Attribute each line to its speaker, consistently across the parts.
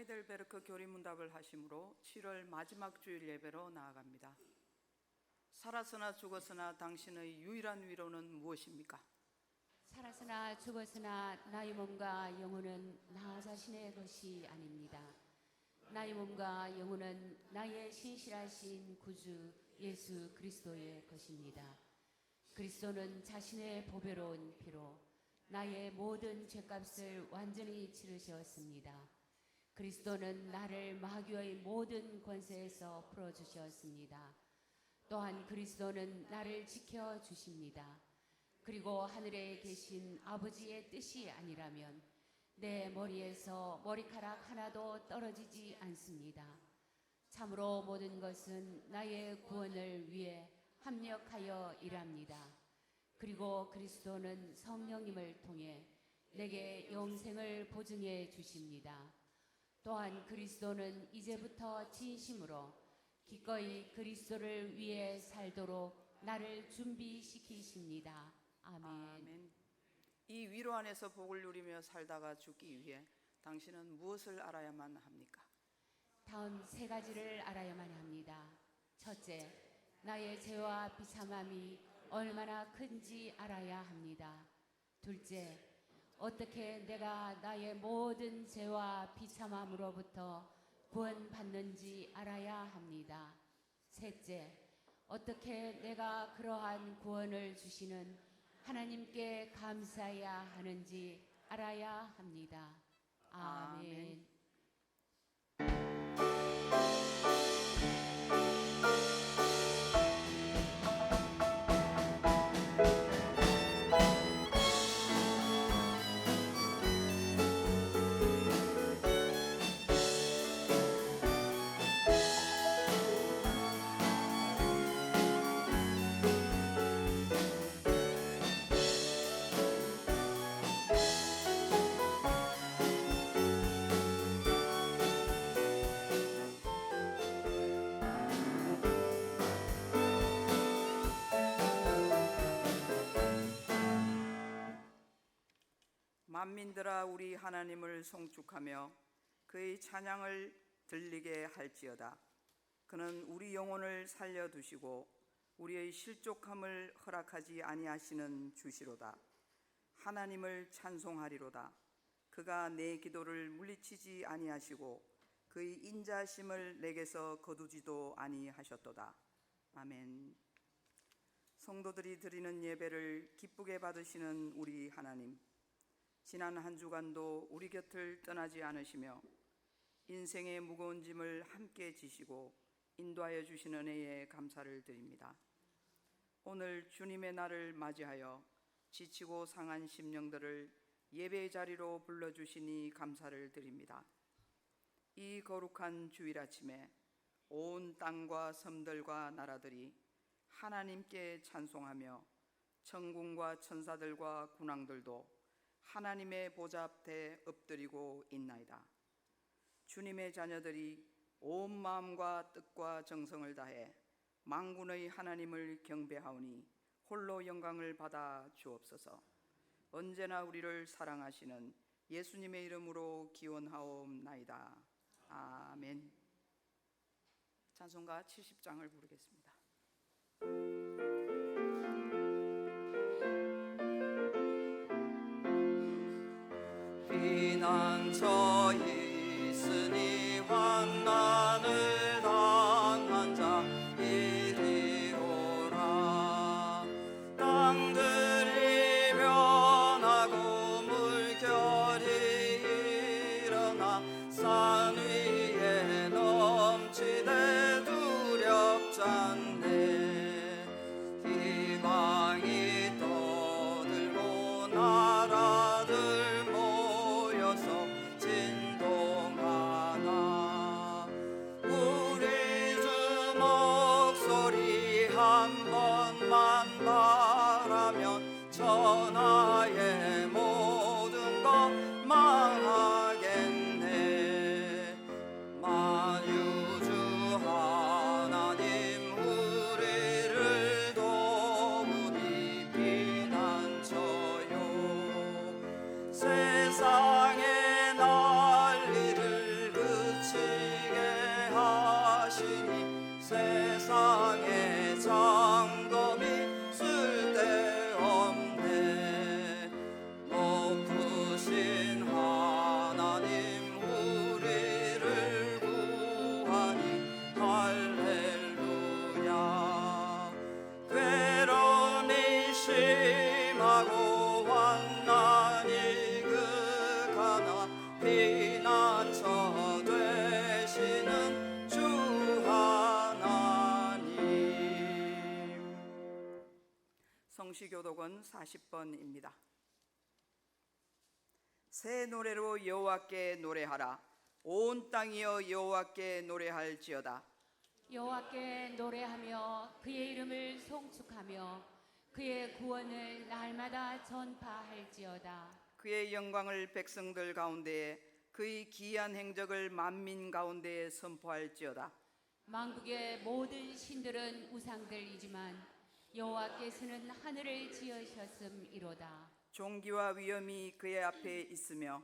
Speaker 1: 하이델베르크 교리문답을 하심으로 7월 마지막 주일 예배로 나아갑니다. 살았으나 죽었으나 당신의 유일한 위로는 무엇입니까?
Speaker 2: 살았으나 죽었으나 나의 몸과 영혼은 나 자신의 것이 아닙니다. 나의 몸과 영혼은 나의 신실하신 구주 예수 그리스도의 것입니다. 그리스도는 자신의 보배로운 피로 나의 모든 죄값을 완전히 치르셨습니다. 그리스도는 나를 마귀의 모든 권세에서 풀어주셨습니다. 또한 그리스도는 나를 지켜주십니다. 그리고 하늘에 계신 아버지의 뜻이 아니라면 내 머리에서 머리카락 하나도 떨어지지 않습니다. 참으로 모든 것은 나의 구원을 위해 합력하여 일합니다. 그리고 그리스도는 성령님을 통해 내게 영생을 보증해 주십니다. 또한 그리스도는 이제부터 진심으로 기꺼이 그리스도를 위해 살도록 나를 준비시키십니다. 아멘.
Speaker 1: 아멘. 이 위로 안에서 복을 누리며 살다가 죽기 위해 당신은 무엇을 알아야만 합니까?
Speaker 2: 다음 세 가지를 알아야만 합니다. 첫째, 나의 죄와 비참함이 얼마나 큰지 알아야 합니다. 둘째, 어떻게 내가 나의 모든 죄와 비참함으로부터 구원받는지 알아야 합니다. 셋째, 어떻게 내가 그러한 구원을 주시는 하나님께 감사해야 하는지 알아야 합니다. 아멘.
Speaker 1: 만민들아 우리 하나님을 송축하며 그의 찬양을 들리게 할지어다. 그는 우리 영혼을 살려두시고 우리의 실족함을 허락하지 아니하시는 주시로다. 하나님을 찬송하리로다. 그가 내 기도를 물리치지 아니하시고 그의 인자심을 내게서 거두지도 아니하셨도다. 아멘. 성도들이 드리는 예배를 기쁘게 받으시는 우리 하나님, 지난 한 주간도 우리 곁을 떠나지 않으시며 인생의 무거운 짐을 함께 지시고 인도하여 주신 은혜에 감사를 드립니다. 오늘 주님의 날을 맞이하여 지치고 상한 심령들을 예배의 자리로 불러주시니 감사를 드립니다. 이 거룩한 주일 아침에 온 땅과 섬들과 나라들이 하나님께 찬송하며 천군과 천사들과 군왕들도 하나님의 보좌 앞에 엎드리고 있나이다. 주님의 자녀들이 온 마음과 뜻과 정성을 다해 만군의 하나님을 경배하오니 홀로 영광을 받아 주옵소서. 언제나 우리를 사랑하시는 예수님의 이름으로 기원하옵나이다. 아멘. 찬송가 70장을 부르겠습니다.
Speaker 3: 피난처 있으니 환난을 당한 자 이리 오라. 땅들이 변하고 물결이 일어나 산 위에 넘치되 두렵잖네. 희망이 떠들고 나라들 진동하나
Speaker 1: 성시교독은 40번입니다. 새 노래로 여호와께 노래하라. 온 땅이여 여호와께 노래할지어다.
Speaker 2: 여호와께 노래하며 그의 이름을 송축하며 그의 구원을 날마다 전파할지어다.
Speaker 1: 그의 영광을 백성들 가운데에 그의 기이한 행적을 만민 가운데에 선포할지어다.
Speaker 2: 만국의 모든 신들은 우상들이지만 여호와께서는 하늘을 지으셨음이로다.
Speaker 1: 존귀와 위엄이 그의 앞에 있으며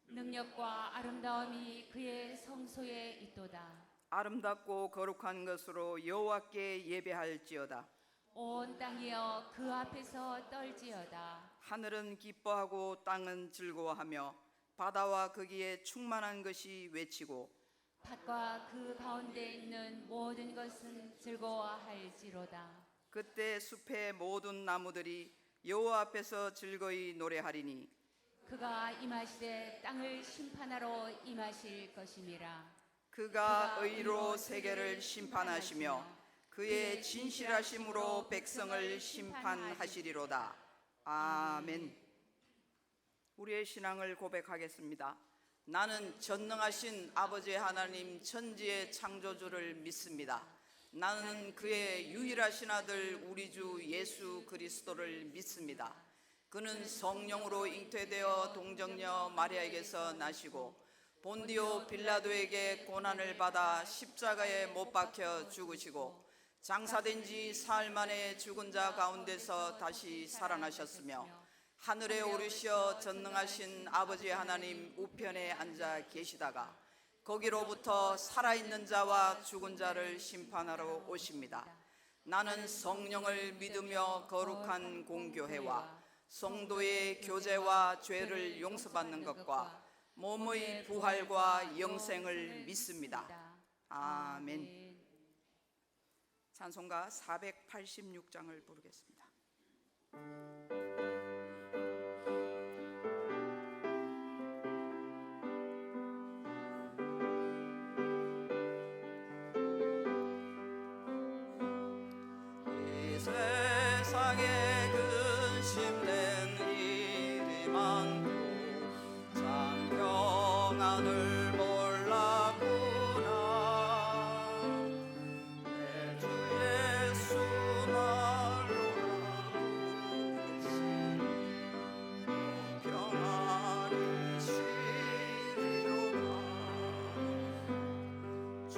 Speaker 2: 능력과 아름다움이 그의 성소에 있도다.
Speaker 1: 아름답고 거룩한 것으로 여호와께 예배할지어다.
Speaker 2: 온 땅이여 그 앞에서 떨지어다.
Speaker 1: 하늘은 기뻐하고 땅은 즐거워하며 바다와 거기에 충만한 것이 외치고
Speaker 2: 밭과 그 가운데 있는 모든 것은 즐거워할지로다.
Speaker 1: 그때 숲의 모든 나무들이 여호와 앞에서 즐거이 노래하리니
Speaker 2: 그가 임하시되 땅을 심판하러 임하실 것임이라.
Speaker 1: 그가 의로 세계를 심판하시며 그의 진실하심으로 백성을 심판하시리로다. 아멘. 우리의 신앙을 고백하겠습니다. 나는 전능하신 아버지 하나님 천지의 창조주를 믿습니다. 나는 그의 유일하신 아들 우리 주 예수 그리스도를 믿습니다. 그는 성령으로 잉태되어 동정녀 마리아에게서 나시고 본디오 빌라도에게 고난을 받아 십자가에 못 박혀 죽으시고 장사된 지 사흘 만에 죽은 자 가운데서 다시 살아나셨으며 하늘에 오르시어 전능하신 아버지 하나님 우편에 앉아 계시다가 거기로부터 살아있는 자와 죽은 자를 심판하러 오십니다. 나는 성령을 믿으며 거룩한 공교회와 성도의 교제와 죄를 용서받는 것과 몸의 부활과 영생을 믿습니다. 아멘. 찬송가 486장을 부르겠습니다.
Speaker 3: 이 세상에 근심된 일이 많고 참 평안을 몰랐구나. 내 주 예수 날로 나오신 평안이 쉬리로다. 주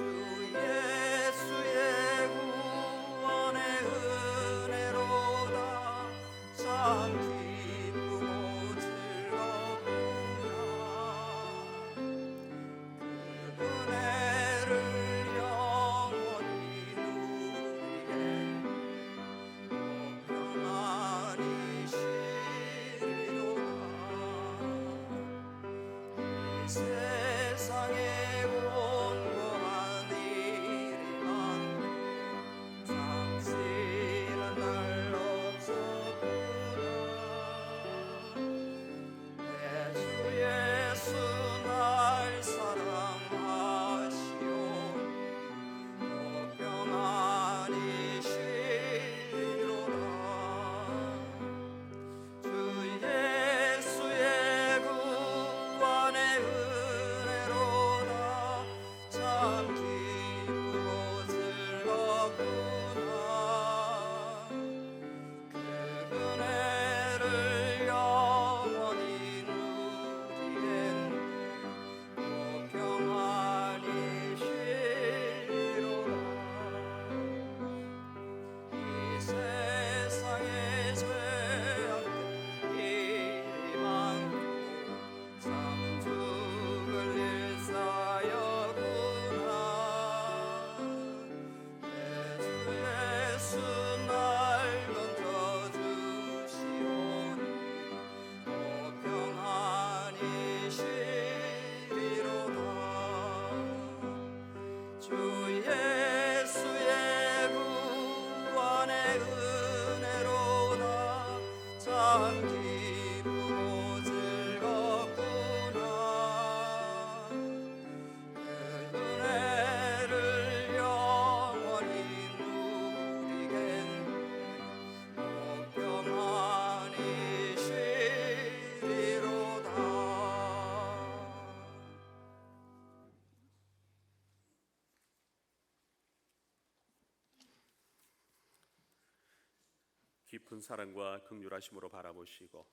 Speaker 3: 예수의 구원의 은혜로다. 참 기쁘고 즐겁구나. 그 은혜를 영원히 누리게 평안히 쉬리로다. 이 세상에 곤고한 일이 많고 잠시는 날 없었구나. 내 주 예수 날 사랑하시오. 또 평안히 쉬리로다. 주 예수의 구원의
Speaker 4: 깊은 사랑과 긍휼하심으로 바라보시고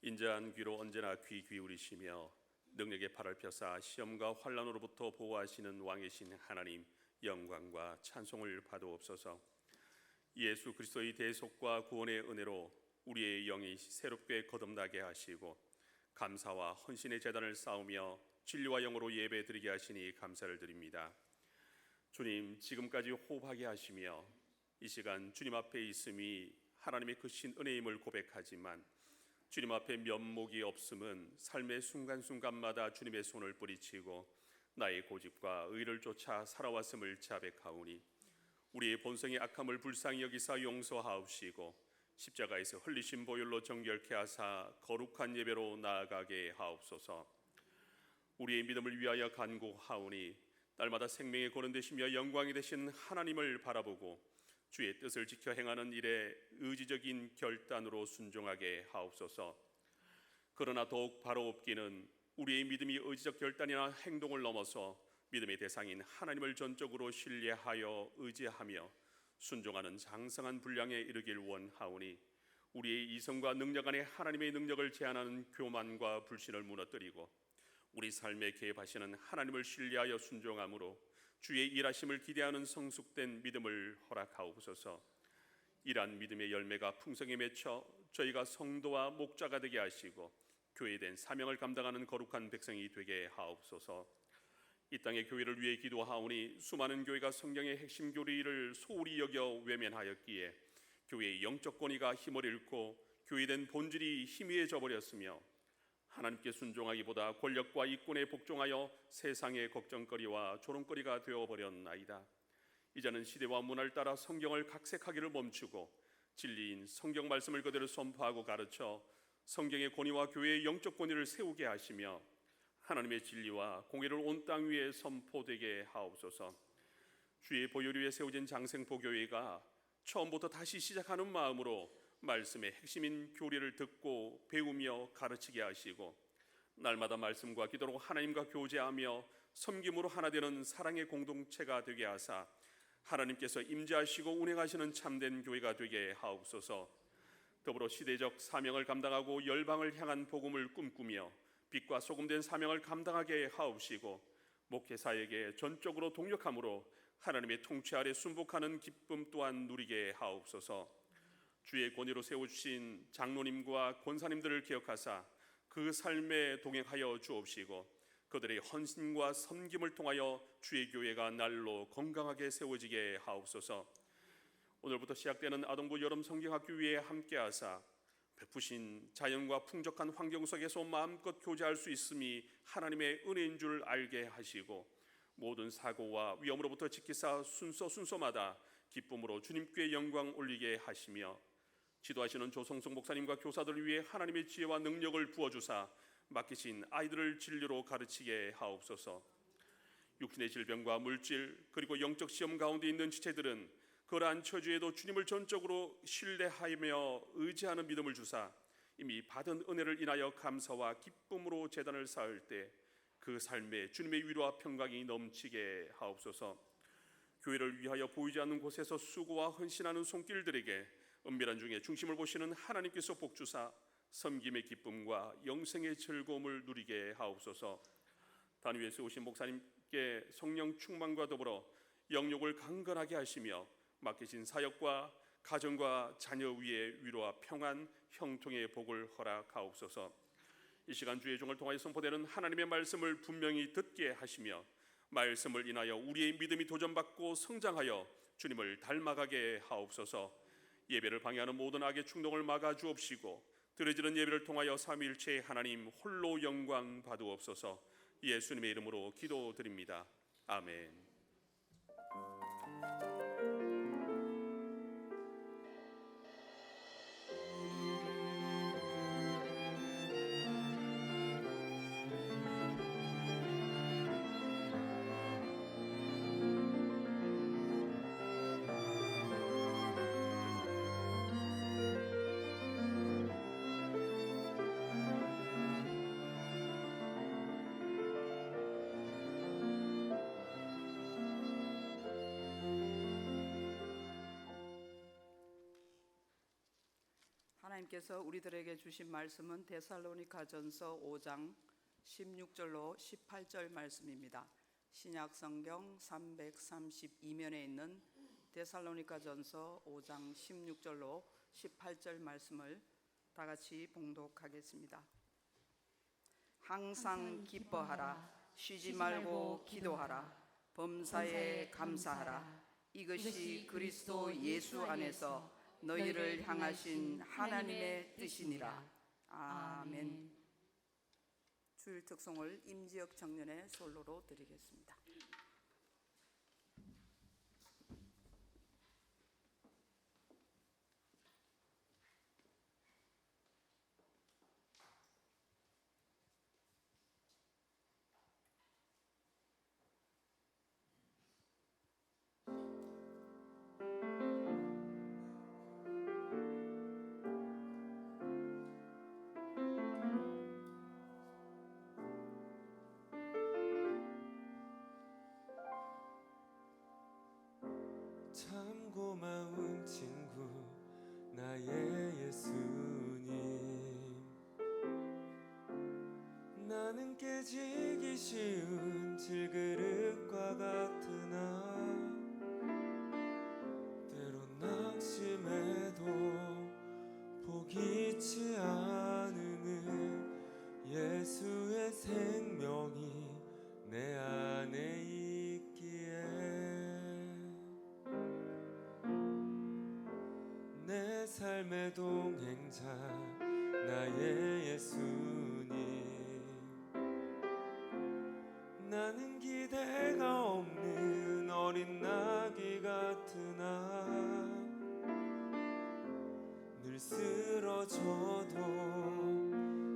Speaker 4: 인자한 귀로 언제나 귀 기울이시며 능력의 팔을 펴사 시험과 환난으로부터 보호하시는 왕이신 하나님, 영광과 찬송을 받으옵소서. 예수 그리스도의 대속과 구원의 은혜로 우리의 영이 새롭게 거듭나게 하시고 감사와 헌신의 제단을 쌓으며 진리와 영으로 예배드리게 하시니 감사를 드립니다. 주님, 지금까지 호흡하게 하시며 이 시간 주님 앞에 있음이 하나님의 크신 은혜임을 고백하지만 주님 앞에 면목이 없음은 삶의 순간순간마다 주님의 손을 뿌리치고 나의 고집과 의를 쫓아 살아왔음을 자백하오니 우리의 본성의 악함을 불쌍히 여기사 용서하옵시고 십자가에서 흘리신 보혈로 정결케 하사 거룩한 예배로 나아가게 하옵소서. 우리의 믿음을 위하여 간구하오니 날마다 생명의 고는 되시며 영광이 되신 하나님을 바라보고 주의 뜻을 지켜 행하는 일에 의지적인 결단으로 순종하게 하옵소서. 그러나 더욱 바로옵기는 우리의 믿음이 의지적 결단이나 행동을 넘어서 믿음의 대상인 하나님을 전적으로 신뢰하여 의지하며 순종하는 장성한 분량에 이르길 원하오니 우리의 이성과 능력 안에 하나님의 능력을 제한하는 교만과 불신을 무너뜨리고 우리 삶에 개입하시는 하나님을 신뢰하여 순종함으로 주의 일하심을 기대하는 성숙된 믿음을 허락하옵소서. 이러한 믿음의 열매가 풍성히 맺혀 저희가 성도와 목자가 되게 하시고 교회된 사명을 감당하는 거룩한 백성이 되게 하옵소서. 이 땅의 교회를 위해 기도하오니 수많은 교회가 성경의 핵심 교리를 소홀히 여겨 외면하였기에 교회의 영적 권위가 힘을 잃고 교회된 본질이 희미해져 버렸으며 하나님께 순종하기보다 권력과 이권에 복종하여 세상의 걱정거리와 조롱거리가 되어버렸나이다. 이제는 시대와 문화를 따라 성경을 각색하기를 멈추고 진리인 성경 말씀을 그대로 선포하고 가르쳐 성경의 권위와 교회의 영적 권위를 세우게 하시며 하나님의 진리와 공의를 온 땅 위에 선포되게 하옵소서. 주의 보혈 위에 세워진 장생포교회가 처음부터 다시 시작하는 마음으로 말씀의 핵심인 교리를 듣고 배우며 가르치게 하시고 날마다 말씀과 기도로 하나님과 교제하며 섬김으로 하나 되는 사랑의 공동체가 되게 하사 하나님께서 임재하시고 운행하시는 참된 교회가 되게 하옵소서. 더불어 시대적 사명을 감당하고 열방을 향한 복음을 꿈꾸며 빛과 소금된 사명을 감당하게 하옵시고 목회사에게 전적으로 동력함으로 하나님의 통치 아래 순복하는 기쁨 또한 누리게 하옵소서. 주의 권위로 세워주신 장로님과 권사님들을 기억하사 그 삶에 동행하여 주옵시고 그들의 헌신과 섬김을 통하여 주의 교회가 날로 건강하게 세워지게 하옵소서. 오늘부터 시작되는 아동부 여름 성경학교 위에 함께하사 베푸신 자연과 풍족한 환경 속에서 마음껏 교제할 수 있음이 하나님의 은혜인 줄 알게 하시고 모든 사고와 위험으로부터 지키사 순서마다 기쁨으로 주님께 영광 올리게 하시며 지도하시는 조성석 목사님과 교사들을 위해 하나님의 지혜와 능력을 부어주사 맡기신 아이들을 진리로 가르치게 하옵소서. 육신의 질병과 물질 그리고 영적 시험 가운데 있는 지체들은 그러한 처지에도 주님을 전적으로 신뢰하며 의지하는 믿음을 주사 이미 받은 은혜를 인하여 감사와 기쁨으로 제단을 쌓을 때 그 삶에 주님의 위로와 평강이 넘치게 하옵소서. 교회를 위하여 보이지 않는 곳에서 수고와 헌신하는 손길들에게 은밀한 중에 중심을 보시는 하나님께서 복주사 섬김의 기쁨과 영생의 즐거움을 누리게 하옵소서. 단위에 세우신 목사님께 성령 충만과 더불어 영육을 강건하게 하시며 맡기신 사역과 가정과 자녀 위에 위로와 평안 형통의 복을 허락하옵소서. 이 시간 주의 종을 통하여 선포되는 하나님의 말씀을 분명히 듣게 하시며 말씀을 인하여 우리의 믿음이 도전받고 성장하여 주님을 닮아가게 하옵소서. 예배를 방해하는 모든 악의 충동을 막아 주옵시고 드려지는 예배를 통하여 삼위일체의 하나님 홀로 영광 받으옵소서. 예수님의 이름으로 기도드립니다. 아멘.
Speaker 1: 하나님께서 우리들에게 주신 말씀은 데살로니가전서 5장 16절로 18절 말씀입니다. 신약 성경 332면에 있는 데살로니가전서 5장 16절로 18절 말씀을 다 같이 봉독하겠습니다. 항상 기뻐하라, 쉬지 말고 기도하라, 범사에 감사하라. 이것이 그리스도 예수 안에서 너희를 향하신 하나님의 뜻이니라. 아멘. 주일 특송을 임지혁 청년의 솔로로 드리겠습니다.
Speaker 5: 참 고마운 친구 나의 예수님, 나는 깨지기 쉬운 질그릇과 같으나 때론 낙심해도 포기치 않음은 예수의 생명이 내 안에 있기에 내 삶의 동행자 나의 예수님, 나는 기대가 없는 어린 나귀 같으나 늘 쓰러져도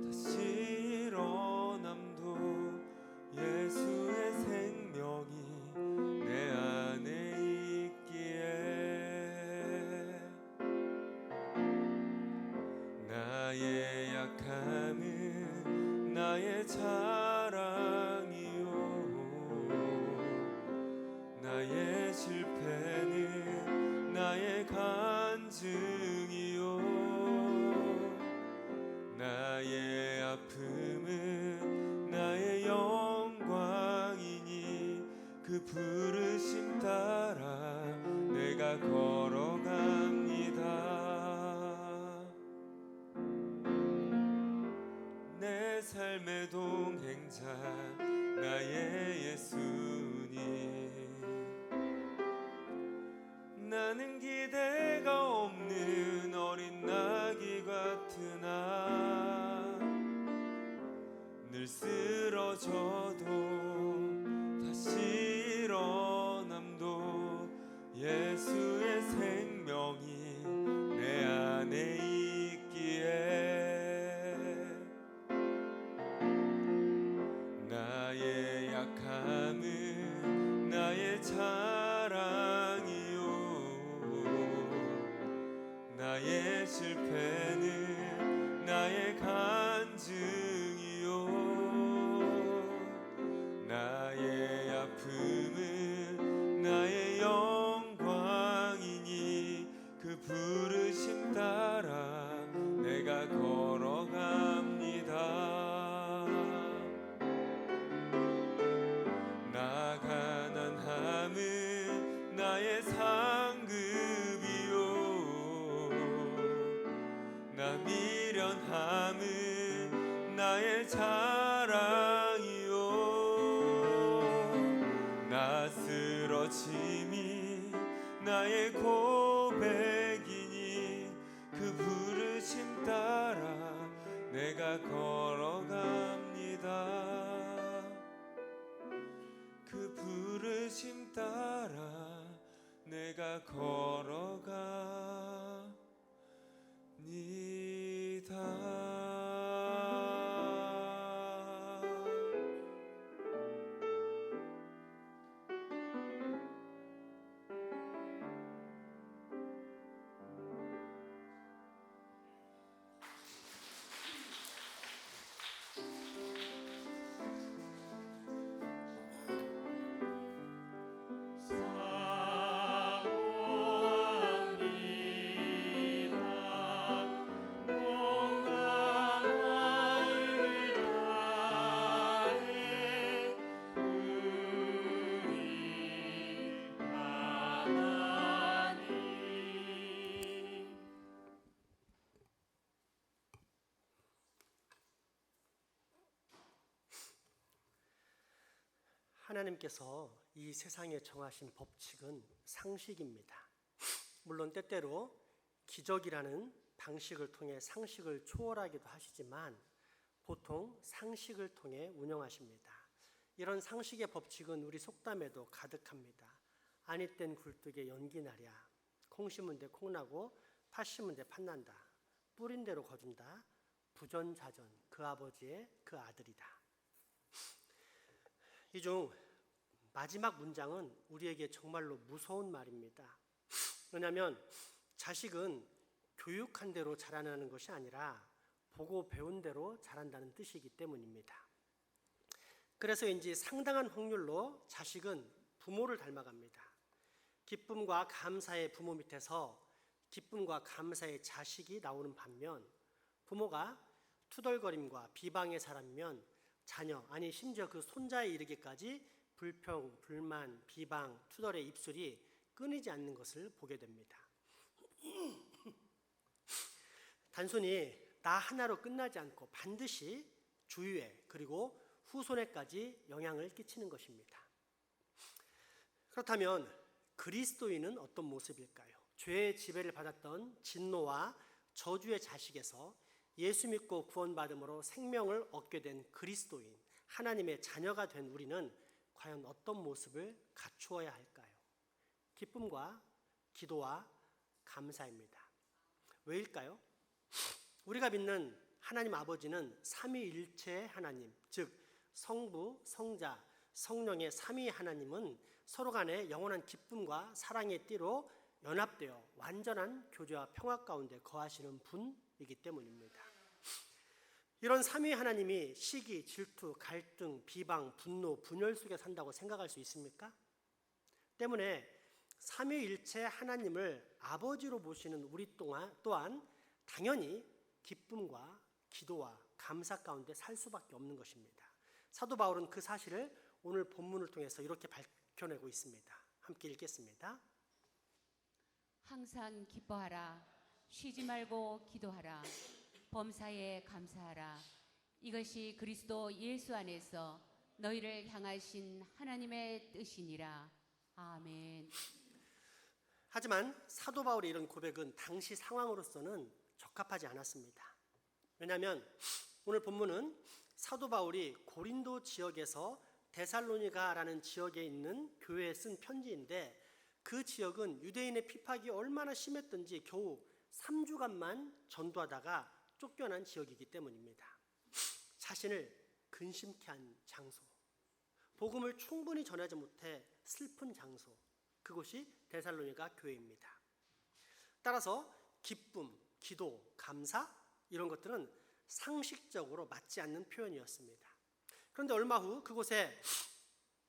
Speaker 5: 다시 일어남도 예수의 생명이 내 안에 있기에 나의 약함은 나의 자랑이요, 나의 실패는 나의 간증이요, 나의 아픔은 나의 영광이니 그 부르심 따라 내가 걸어갑니다. 내 삶의 동행자 나의 예수님, 나는 기대가 없는 어린 나귀 같으나 늘 쓰러져도 다시 일어남도 예수의 생명이 내 안에 있기에 나의 약함은 나의 자랑이요, 나의 실패는 나의 간증이요, 나의 아픔은 나의 영광이니 그 부르심 따라 내가 걸어갑니다. 나 가난함은 나의 상급이요, 나 미련함은 나의 자랑이요, 나 쓰러짐이 나의 고백이니 그 부르심 따라 내가 걸어갑니다. 그 부르심 따라 내가 걸어갑니다.
Speaker 6: 사랑하는 하나님께서 이 세상에 정하신 법칙은 상식입니다. 물론 때때로 기적이라는 방식을 통해 상식을 초월하기도 하시지만 보통 상식을 통해 운영하십니다. 이런 상식의 법칙은 우리 속담에도 가득합니다. 아니 땐 굴뚝에 연기 나랴, 콩 심은 데 콩 나고 팥 심은 데 팥 난다, 뿌린 대로 거둔다, 부전자전 그 아버지의 그 아들이다. 이 중 마지막 문장은 우리에게 정말로 무서운 말입니다. 왜냐하면 자식은 교육한 대로 자라나는 것이 아니라 보고 배운 대로 자란다는 뜻이기 때문입니다. 그래서인지 상당한 확률로 자식은 부모를 닮아갑니다. 기쁨과 감사의 부모 밑에서 기쁨과 감사의 자식이 나오는 반면 부모가 투덜거림과 비방의 사람이면 자녀, 아니 심지어 그 손자에 이르기까지 불평, 불만, 비방, 투덜의 입술이 끊이지 않는 것을 보게 됩니다. 단순히 나 하나로 끝나지 않고 반드시 주위에 그리고 후손에까지 영향을 끼치는 것입니다. 그렇다면 그리스도인은 어떤 모습일까요? 죄의 지배를 받았던 진노와 저주의 자식에서 예수 믿고 구원받음으로 생명을 얻게 된 그리스도인, 하나님의 자녀가 된 우리는 과연 어떤 모습을 갖추어야 할까요? 기쁨과 기도와 감사입니다. 왜일까요? 우리가 믿는 하나님 아버지는 삼위일체의 하나님, 즉 성부, 성자, 성령의 삼위 하나님은 서로 간에 영원한 기쁨과 사랑의 띠로 연합되어 완전한 교제와 평화 가운데 거하시는 분이기 때문입니다. 이런 삼위 하나님이 시기, 질투, 갈등, 비방, 분노, 분열 속에 산다고 생각할 수 있습니까? 때문에 삼위일체 하나님을 아버지로 모시는 우리 또한 당연히 기쁨과 기도와 감사 가운데 살 수밖에 없는 것입니다. 사도 바울은 그 사실을 오늘 본문을 통해서 이렇게 밝혀내고 있습니다. 함께 읽겠습니다.
Speaker 2: 항상 기뻐하라. 쉬지 말고 기도하라. 범사에 감사하라. 이것이 그리스도 예수 안에서 너희를 향하신 하나님의 뜻이니라. 아멘.
Speaker 6: 하지만 사도 바울의 이런 고백은 당시 상황으로서는 적합하지 않았습니다. 왜냐하면 오늘 본문은 사도 바울이 고린도 지역에서 데살로니가라는 지역에 있는 교회에 쓴 편지인데 그 지역은 유대인의 핍박이 얼마나 심했던지 겨우 3주간만 전도하다가 쫓겨난 지역이기 때문입니다. 자신을 근심케 한 장소, 복음을 충분히 전하지 못해 슬픈 장소, 그곳이 데살로니가 교회입니다. 따라서 기쁨, 기도, 감사 이런 것들은 상식적으로 맞지 않는 표현이었습니다. 그런데 얼마 후 그곳에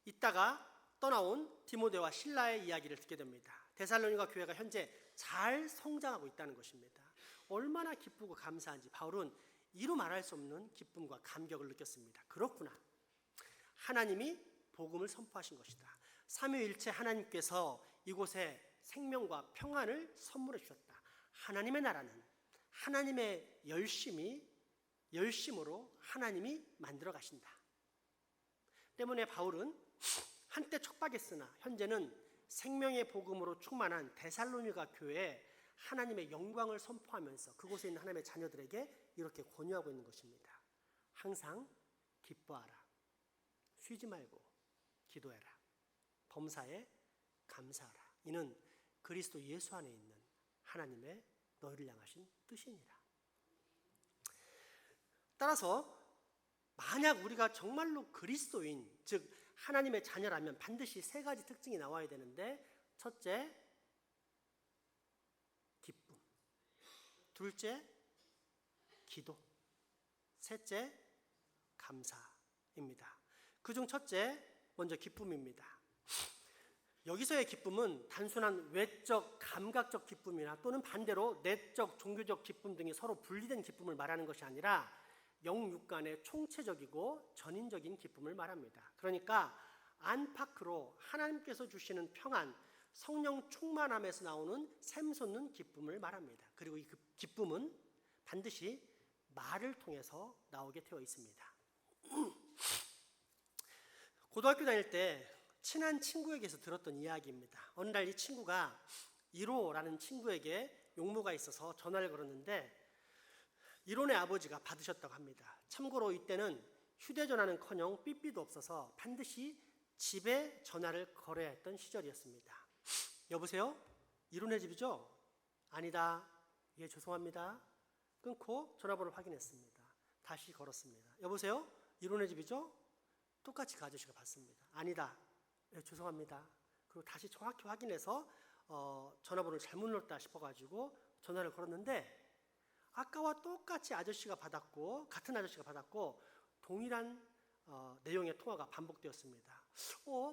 Speaker 6: 있다가 떠나온 디모데와 실라의 이야기를 듣게 됩니다. 데살로니가 교회가 현재 잘 성장하고 있다는 것입니다. 얼마나 기쁘고 감사한지 바울은 이루 말할 수 없는 기쁨과 감격을 느꼈습니다. 그렇구나. 하나님이 복음을 선포하신 것이다. 삼위일체 하나님께서 이곳에 생명과 평안을 선물해 주셨다. 하나님의 나라는 하나님의 열심으로 하나님이 만들어 가신다. 때문에 바울은 한때 척박했으나 현재는 생명의 복음으로 충만한 데살로니가 교회에 하나님의 영광을 선포하면서 그곳에 있는 하나님의 자녀들에게 이렇게 권유하고 있는 것입니다. 항상 기뻐하라. 쉬지 말고 기도해라. 범사에 감사하라. 이는 그리스도 예수 안에 있는 하나님의 너희를 향하신 뜻이니라. 따라서 만약 우리가 정말로 그리스도인, 즉 하나님의 자녀라면 반드시 세 가지 특징이 나와야 되는데, 첫째, 기쁨. 둘째, 기도. 셋째, 감사입니다. 그중 첫째, 먼저 기쁨입니다. 여기서의 기쁨은 단순한 외적, 감각적 기쁨이나 또는 반대로 내적, 종교적 기쁨 등이 서로 분리된 기쁨을 말하는 것이 아니라 영육간의 총체적이고 전인적인 기쁨을 말합니다. 그러니까 안팎으로 하나님께서 주시는 평안, 성령 충만함에서 나오는 샘솟는 기쁨을 말합니다. 그리고 이 기쁨은 반드시 말을 통해서 나오게 되어 있습니다. 고등학교 다닐 때 친한 친구에게서 들었던 이야기입니다. 어느 날 이 친구가 1호라는 친구에게 용무가 있어서 전화를 걸었는데 1호네 아버지가 받으셨다고 합니다. 참고로 이때는 휴대전화는커녕 삐삐도 없어서 반드시 집에 전화를 걸어야 했던 시절이었습니다. 여보세요? 1호네 집이죠? 아니다. 예, 죄송합니다. 끊고 전화번호를 확인했습니다. 다시 걸었습니다. 여보세요? 1호네 집이죠? 똑같이 그 아저씨가 받습니다. 아니다. 예, 죄송합니다. 그리고 다시 정확히 확인해서 전화번호를 잘못 눌렀다 싶어가지고 전화를 걸었는데 아까와 똑같이 아저씨가 받았고 같은 아저씨가 받았고 동일한 내용의 통화가 반복되었습니다.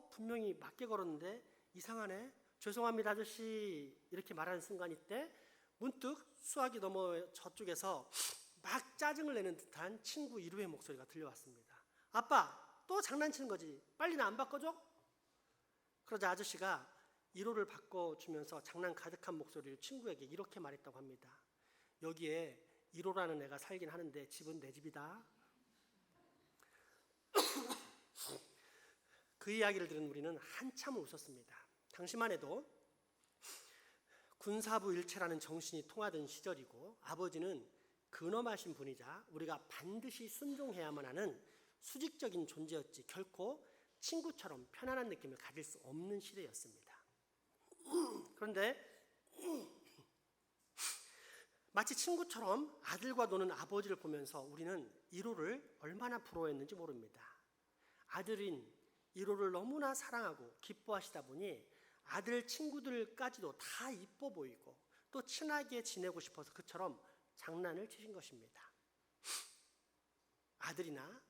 Speaker 6: 분명히 맞게 걸었는데 이상하네. 죄송합니다 아저씨 이렇게 말하는 순간 이때 문득 수화기 너머 저쪽에서 막 짜증을 내는 듯한 친구 1호의 목소리가 들려왔습니다. 아빠 또 장난치는 거지. 빨리 나 안 바꿔줘? 그러자 아저씨가 1호를 바꿔주면서 장난 가득한 목소리를 친구에게 이렇게 말했다고 합니다. 여기에 1호라는 애가 살긴 하는데 집은 내 집이다. 그 이야기를 들은 우리는 한참을 웃었습니다. 당시만 해도 군사부 일체라는 정신이 통하던 시절이고 아버지는 근엄하신 분이자 우리가 반드시 순종해야만 하는 수직적인 존재였지 결코 친구처럼 편안한 느낌을 가질 수 없는 시대였습니다. 그런데 마치 친구처럼 아들과 노는 아버지를 보면서 우리는 1호를 얼마나 부러워했는지 모릅니다. 아들인 1호를 너무나 사랑하고 기뻐하시다 보니 아들 친구들까지도 다 이뻐 보이고 또 친하게 지내고 싶어서 그처럼 장난을 치신 것입니다. 아들이나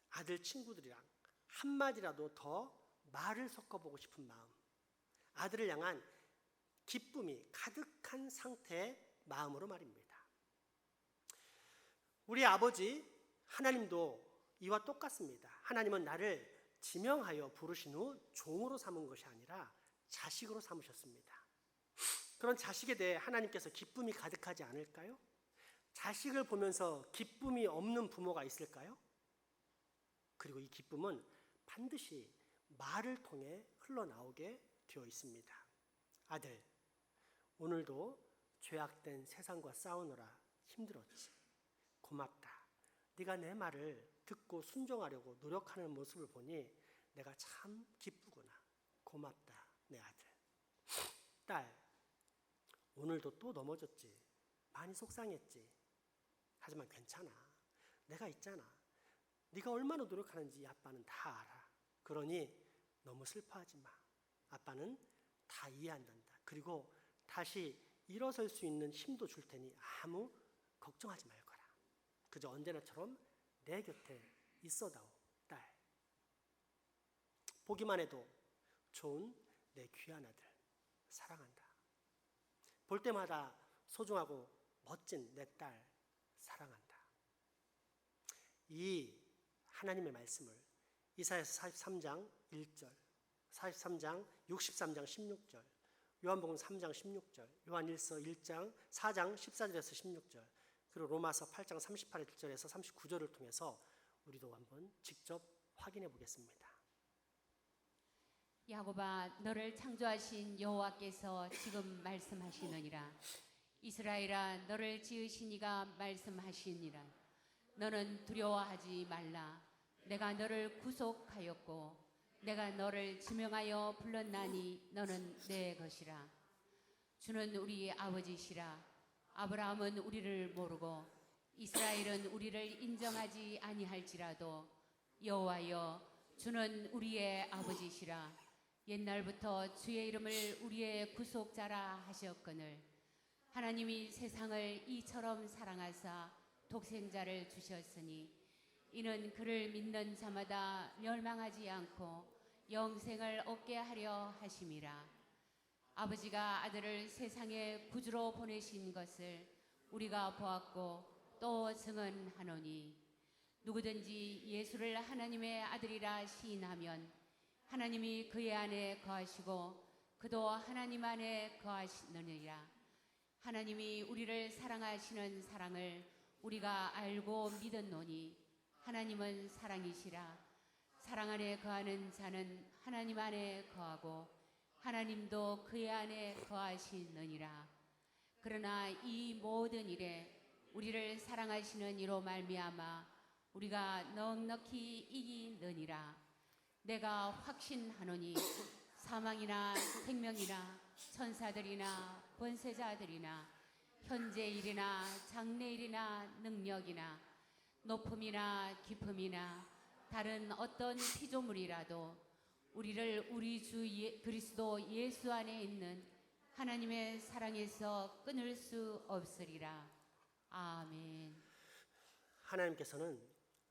Speaker 6: 아들 친구들이랑 한마디라도 더 말을 섞어보고 싶은 마음, 아들을 향한 기쁨이 가득한 상태의 마음으로 말입니다. 우리 아버지 하나님도 이와 똑같습니다. 하나님은 나를 지명하여 부르신 후 종으로 삼은 것이 아니라 자식으로 삼으셨습니다. 그런 자식에 대해 하나님께서 기쁨이 가득하지 않을까요? 자식을 보면서 기쁨이 없는 부모가 있을까요? 그리고 이 기쁨은 반드시 말을 통해 흘러나오게 되어 있습니다. 아들, 오늘도 죄악된 세상과 싸우느라 힘들었지. 고맙다. 네가 내 말을 듣고 순종하려고 노력하는 모습을 보니 내가 참 기쁘구나. 고맙다, 내 아들. 딸, 오늘도 또 넘어졌지. 많이 속상했지. 하지만 괜찮아. 내가 있잖아. 네가 얼마나 노력하는지 아빠는 다 알아. 그러니 너무 슬퍼하지 마. 아빠는 다 이해한단다. 그리고 다시 일어설 수 있는 힘도 줄 테니 아무 걱정하지 말거라. 그저 언제나처럼 내 곁에 있어다오, 딸. 보기만 해도 좋은 내 귀한 아들 사랑한다. 볼 때마다 소중하고 멋진 내 딸 사랑한다. 이 하나님의 말씀을 이사야서 43장 1절, 43장 63장 16절, 요한복음 3장 16절, 요한일서 1장 4장 14절에서 16절, 그리고 로마서 8장 38절에서 39절을 통해서 우리도 한번 직접 확인해 보겠습니다.
Speaker 2: 야곱아, 너를 창조하신 여호와께서 지금 말씀하시느니라. 이스라엘아, 너를 지으신 이가 말씀하시니라. 너는 두려워하지 말라. 내가 너를 구속하였고 내가 너를 지명하여 불렀나니 너는 내 것이라. 주는 우리 아버지시라. 아브라함은 우리를 모르고 이스라엘은 우리를 인정하지 아니할지라도 여호와여, 주는 우리의 아버지시라. 옛날부터 주의 이름을 우리의 구속자라 하셨거늘 하나님이 세상을 이처럼 사랑하사 독생자를 주셨으니 이는 그를 믿는 자마다 멸망하지 않고 영생을 얻게 하려 하심이라. 아버지가 아들을 세상에 구주로 보내신 것을 우리가 보았고 또 증언하노니 누구든지 예수를 하나님의 아들이라 시인하면 하나님이 그의 안에 거하시고 그도 하나님 안에 거하시느니라. 하나님이 우리를 사랑하시는 사랑을 우리가 알고 믿었노니 하나님은 사랑이시라. 사랑 안에 거하는 자는 하나님 안에 거하고 하나님도 그의 안에 거하시느니라. 그러나 이 모든 일에 우리를 사랑하시는 이로 말미암아 우리가 넉넉히 이기느니라. 내가 확신하노니 사망이나 생명이나 천사들이나 권세자들이나 현재일이나 장래일이나 능력이나 높음이나 깊음이나 다른 어떤 피조물이라도 우리를 우리 주 그리스도 예수 안에 있는 하나님의 사랑에서 끊을 수 없으리라. 아멘.
Speaker 6: 하나님께서는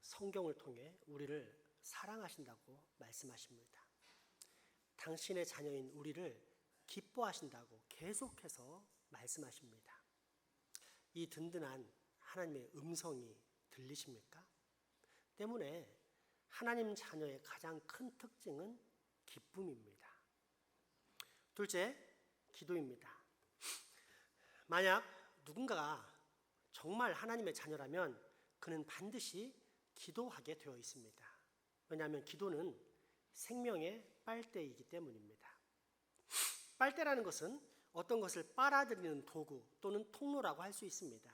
Speaker 6: 성경을 통해 우리를 사랑하신다고 말씀하십니다. 당신의 자녀인 우리를 기뻐하신다고 계속해서 말씀하십니다. 이 든든한 하나님의 음성이 들리십니까? 때문에 하나님 자녀의 가장 큰 특징은 기쁨입니다. 둘째, 기도입니다. 만약 누군가가 정말 하나님의 자녀라면 그는 반드시 기도하게 되어 있습니다. 왜냐하면 기도는 생명의 빨대이기 때문입니다. 빨대라는 것은 어떤 것을 빨아들이는 도구 또는 통로라고 할 수 있습니다.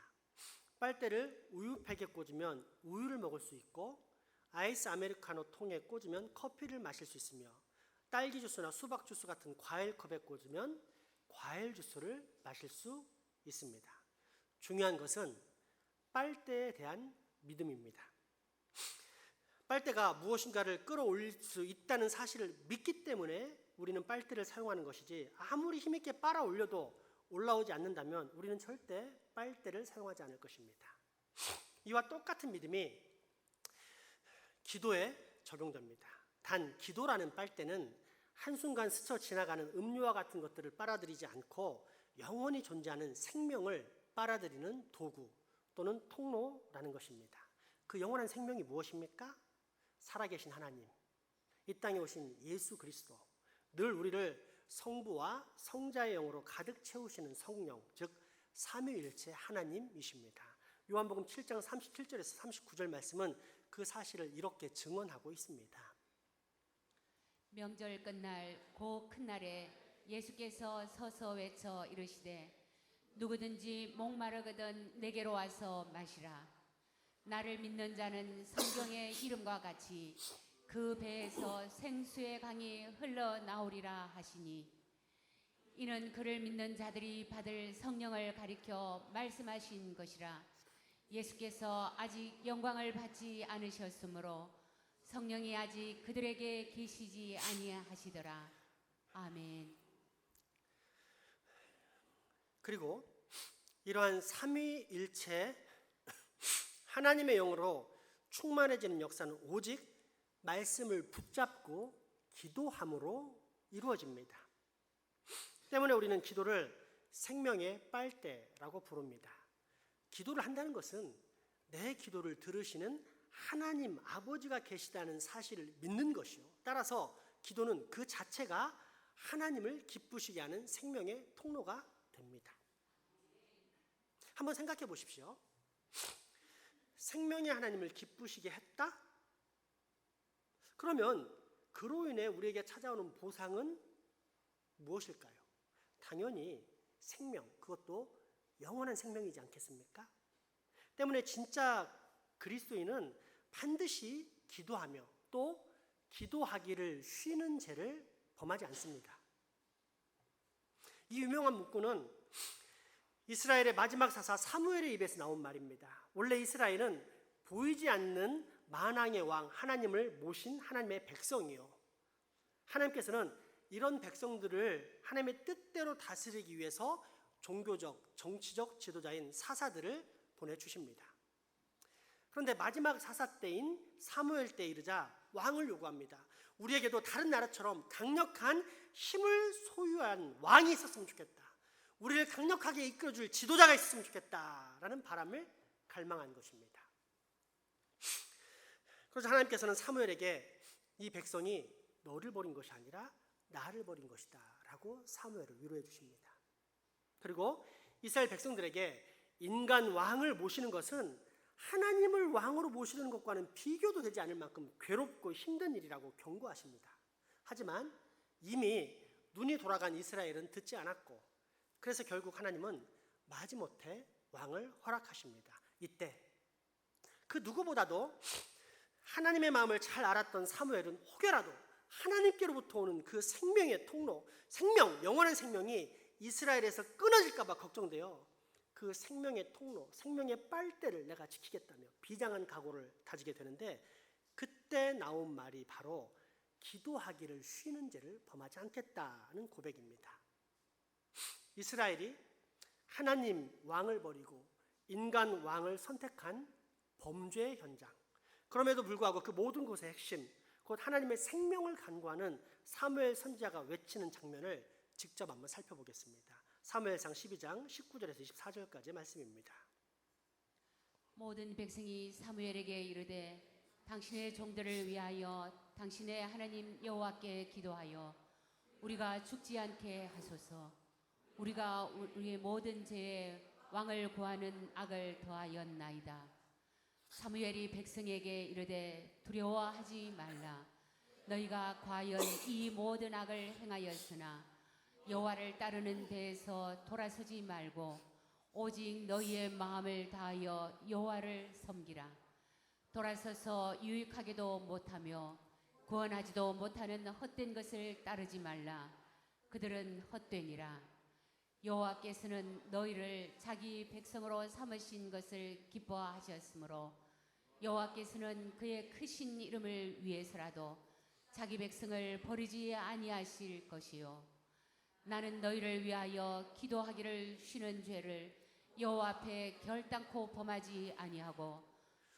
Speaker 6: 빨대를 우유팩에 꽂으면 우유를 먹을 수 있고 아이스 아메리카노 통에 꽂으면 커피를 마실 수 있으며 딸기 주스나 수박 주스 같은 과일 컵에 꽂으면 과일 주스를 마실 수 있습니다. 중요한 것은 빨대에 대한 믿음입니다. 빨대가 무엇인가를 끌어올릴 수 있다는 사실을 믿기 때문에 우리는 빨대를 사용하는 것이지, 아무리 힘있게 빨아 올려도 올라오지 않는다면 우리는 절대 빨대를 사용하지 않을 것입니다. 이와 똑같은 믿음이 기도에 적용됩니다. 단 기도라는 빨대는 한순간 스쳐 지나가는 음료와 같은 것들을 빨아들이지 않고 영원히 존재하는 생명을 빨아들이는 도구 또는 통로라는 것입니다. 그 영원한 생명이 무엇입니까? 살아계신 하나님, 이 땅에 오신 예수 그리스도, 늘 우리를 성부와 성자의 영으로 가득 채우시는 성령, 즉 삼위일체 하나님이십니다. 요한복음 7장 37절에서 39절 말씀은 그 사실을 이렇게 증언하고 있습니다.
Speaker 2: 명절 끝날 그 큰 날에 예수께서 서서 외쳐 이르시되 누구든지 목마르거든 내게로 와서 마시라. 나를 믿는 자는 성경의 이름과 같이 그 배에서 생수의 강이 흘러나오리라 하시니, 이는 그를 믿는 자들이 받을 성령을 가리켜 말씀하신 것이라. 예수께서 아직 영광을 받지 않으셨으므로 성령이 아직 그들에게 계시지 아니하시더라. 아멘.
Speaker 6: 그리고 이러한 삼위일체 하나님의 영으로 충만해지는 역사는 오직 말씀을 붙잡고 기도함으로 이루어집니다. 때문에 우리는 기도를 생명의 빨대라고 부릅니다. 기도를 한다는 것은 내 기도를 들으시는 하나님 아버지가 계시다는 사실을 믿는 것이요, 따라서 기도는 그 자체가 하나님을 기쁘시게 하는 생명의 통로가 됩니다. 한번 생각해 보십시오. 생명의 하나님을 기쁘시게 했다? 그러면 그로 인해 우리에게 찾아오는 보상은 무엇일까요? 당연히 생명, 그것도 영원한 생명이지 않겠습니까? 때문에 진짜 그리스도인은 반드시 기도하며 또 기도하기를 쉬는 죄를 범하지 않습니다. 이 유명한 문구는 이스라엘의 마지막 사사 사무엘의 입에서 나온 말입니다. 원래 이스라엘은 보이지 않는 만왕의 왕 하나님을 모신 하나님의 백성이요, 하나님께서는 이런 백성들을 하나님의 뜻대로 다스리기 위해서 종교적, 정치적 지도자인 사사들을 보내주십니다. 그런데 마지막 사사 때인 사무엘 때에 이르자 왕을 요구합니다. 우리에게도 다른 나라처럼 강력한 힘을 소유한 왕이 있었으면 좋겠다. 우리를 강력하게 이끌어줄 지도자가 있었으면 좋겠다라는 바람을 갈망한 것입니다. 그래서 하나님께서는 사무엘에게 이 백성이 너를 버린 것이 아니라 나를 버린 것이다 라고 사무엘을 위로해 주십니다. 그리고 이스라엘 백성들에게 인간 왕을 모시는 것은 하나님을 왕으로 모시는 것과는 비교도 되지 않을 만큼 괴롭고 힘든 일이라고 경고하십니다. 하지만 이미 눈이 돌아간 이스라엘은 듣지 않았고, 그래서 결국 하나님은 마지못해 왕을 허락하십니다. 이때 그 누구보다도 하나님의 마음을 잘 알았던 사무엘은 혹여라도 하나님께로부터 오는 그 생명의 통로, 영원한 생명이 이스라엘에서 끊어질까 봐 걱정되어 그 생명의 통로, 생명의 빨대를 내가 지키겠다며 비장한 각오를 다지게 되는데, 그때 나온 말이 바로 기도하기를 쉬는 죄를 범하지 않겠다는 고백입니다. 이스라엘이 하나님 왕을 버리고 인간 왕을 선택한 범죄의 현장, 그럼에도 불구하고 그 모든 것의 핵심, 곧 하나님의 생명을 간구하는 사무엘 선지자가 외치는 장면을 직접 한번 살펴보겠습니다. 사무엘상 12장 19절에서 24절까지의 말씀입니다.
Speaker 2: 모든 백성이 사무엘에게 이르되 당신의 종들을 위하여 당신의 하나님 여호와께 기도하여 우리가 죽지 않게 하소서. 우리가 우리의 모든 죄에 왕을 구하는 악을 더하였나이다. 사무엘이 백성에게 이르되 두려워하지 말라. 너희가 과연 이 모든 악을 행하였으나 여호와를 따르는 데에서 돌아서지 말고 오직 너희의 마음을 다하여 여호와를 섬기라. 돌아서서 유익하게도 못하며 구원하지도 못하는 헛된 것을 따르지 말라. 그들은 헛되니라. 여호와께서는 너희를 자기 백성으로 삼으신 것을 기뻐하셨으므로 여호와께서는 그의 크신 이름을 위해서라도 자기 백성을 버리지 아니하실 것이요, 나는 너희를 위하여 기도하기를 쉬는 죄를 여호와 앞에 결단코 범하지 아니하고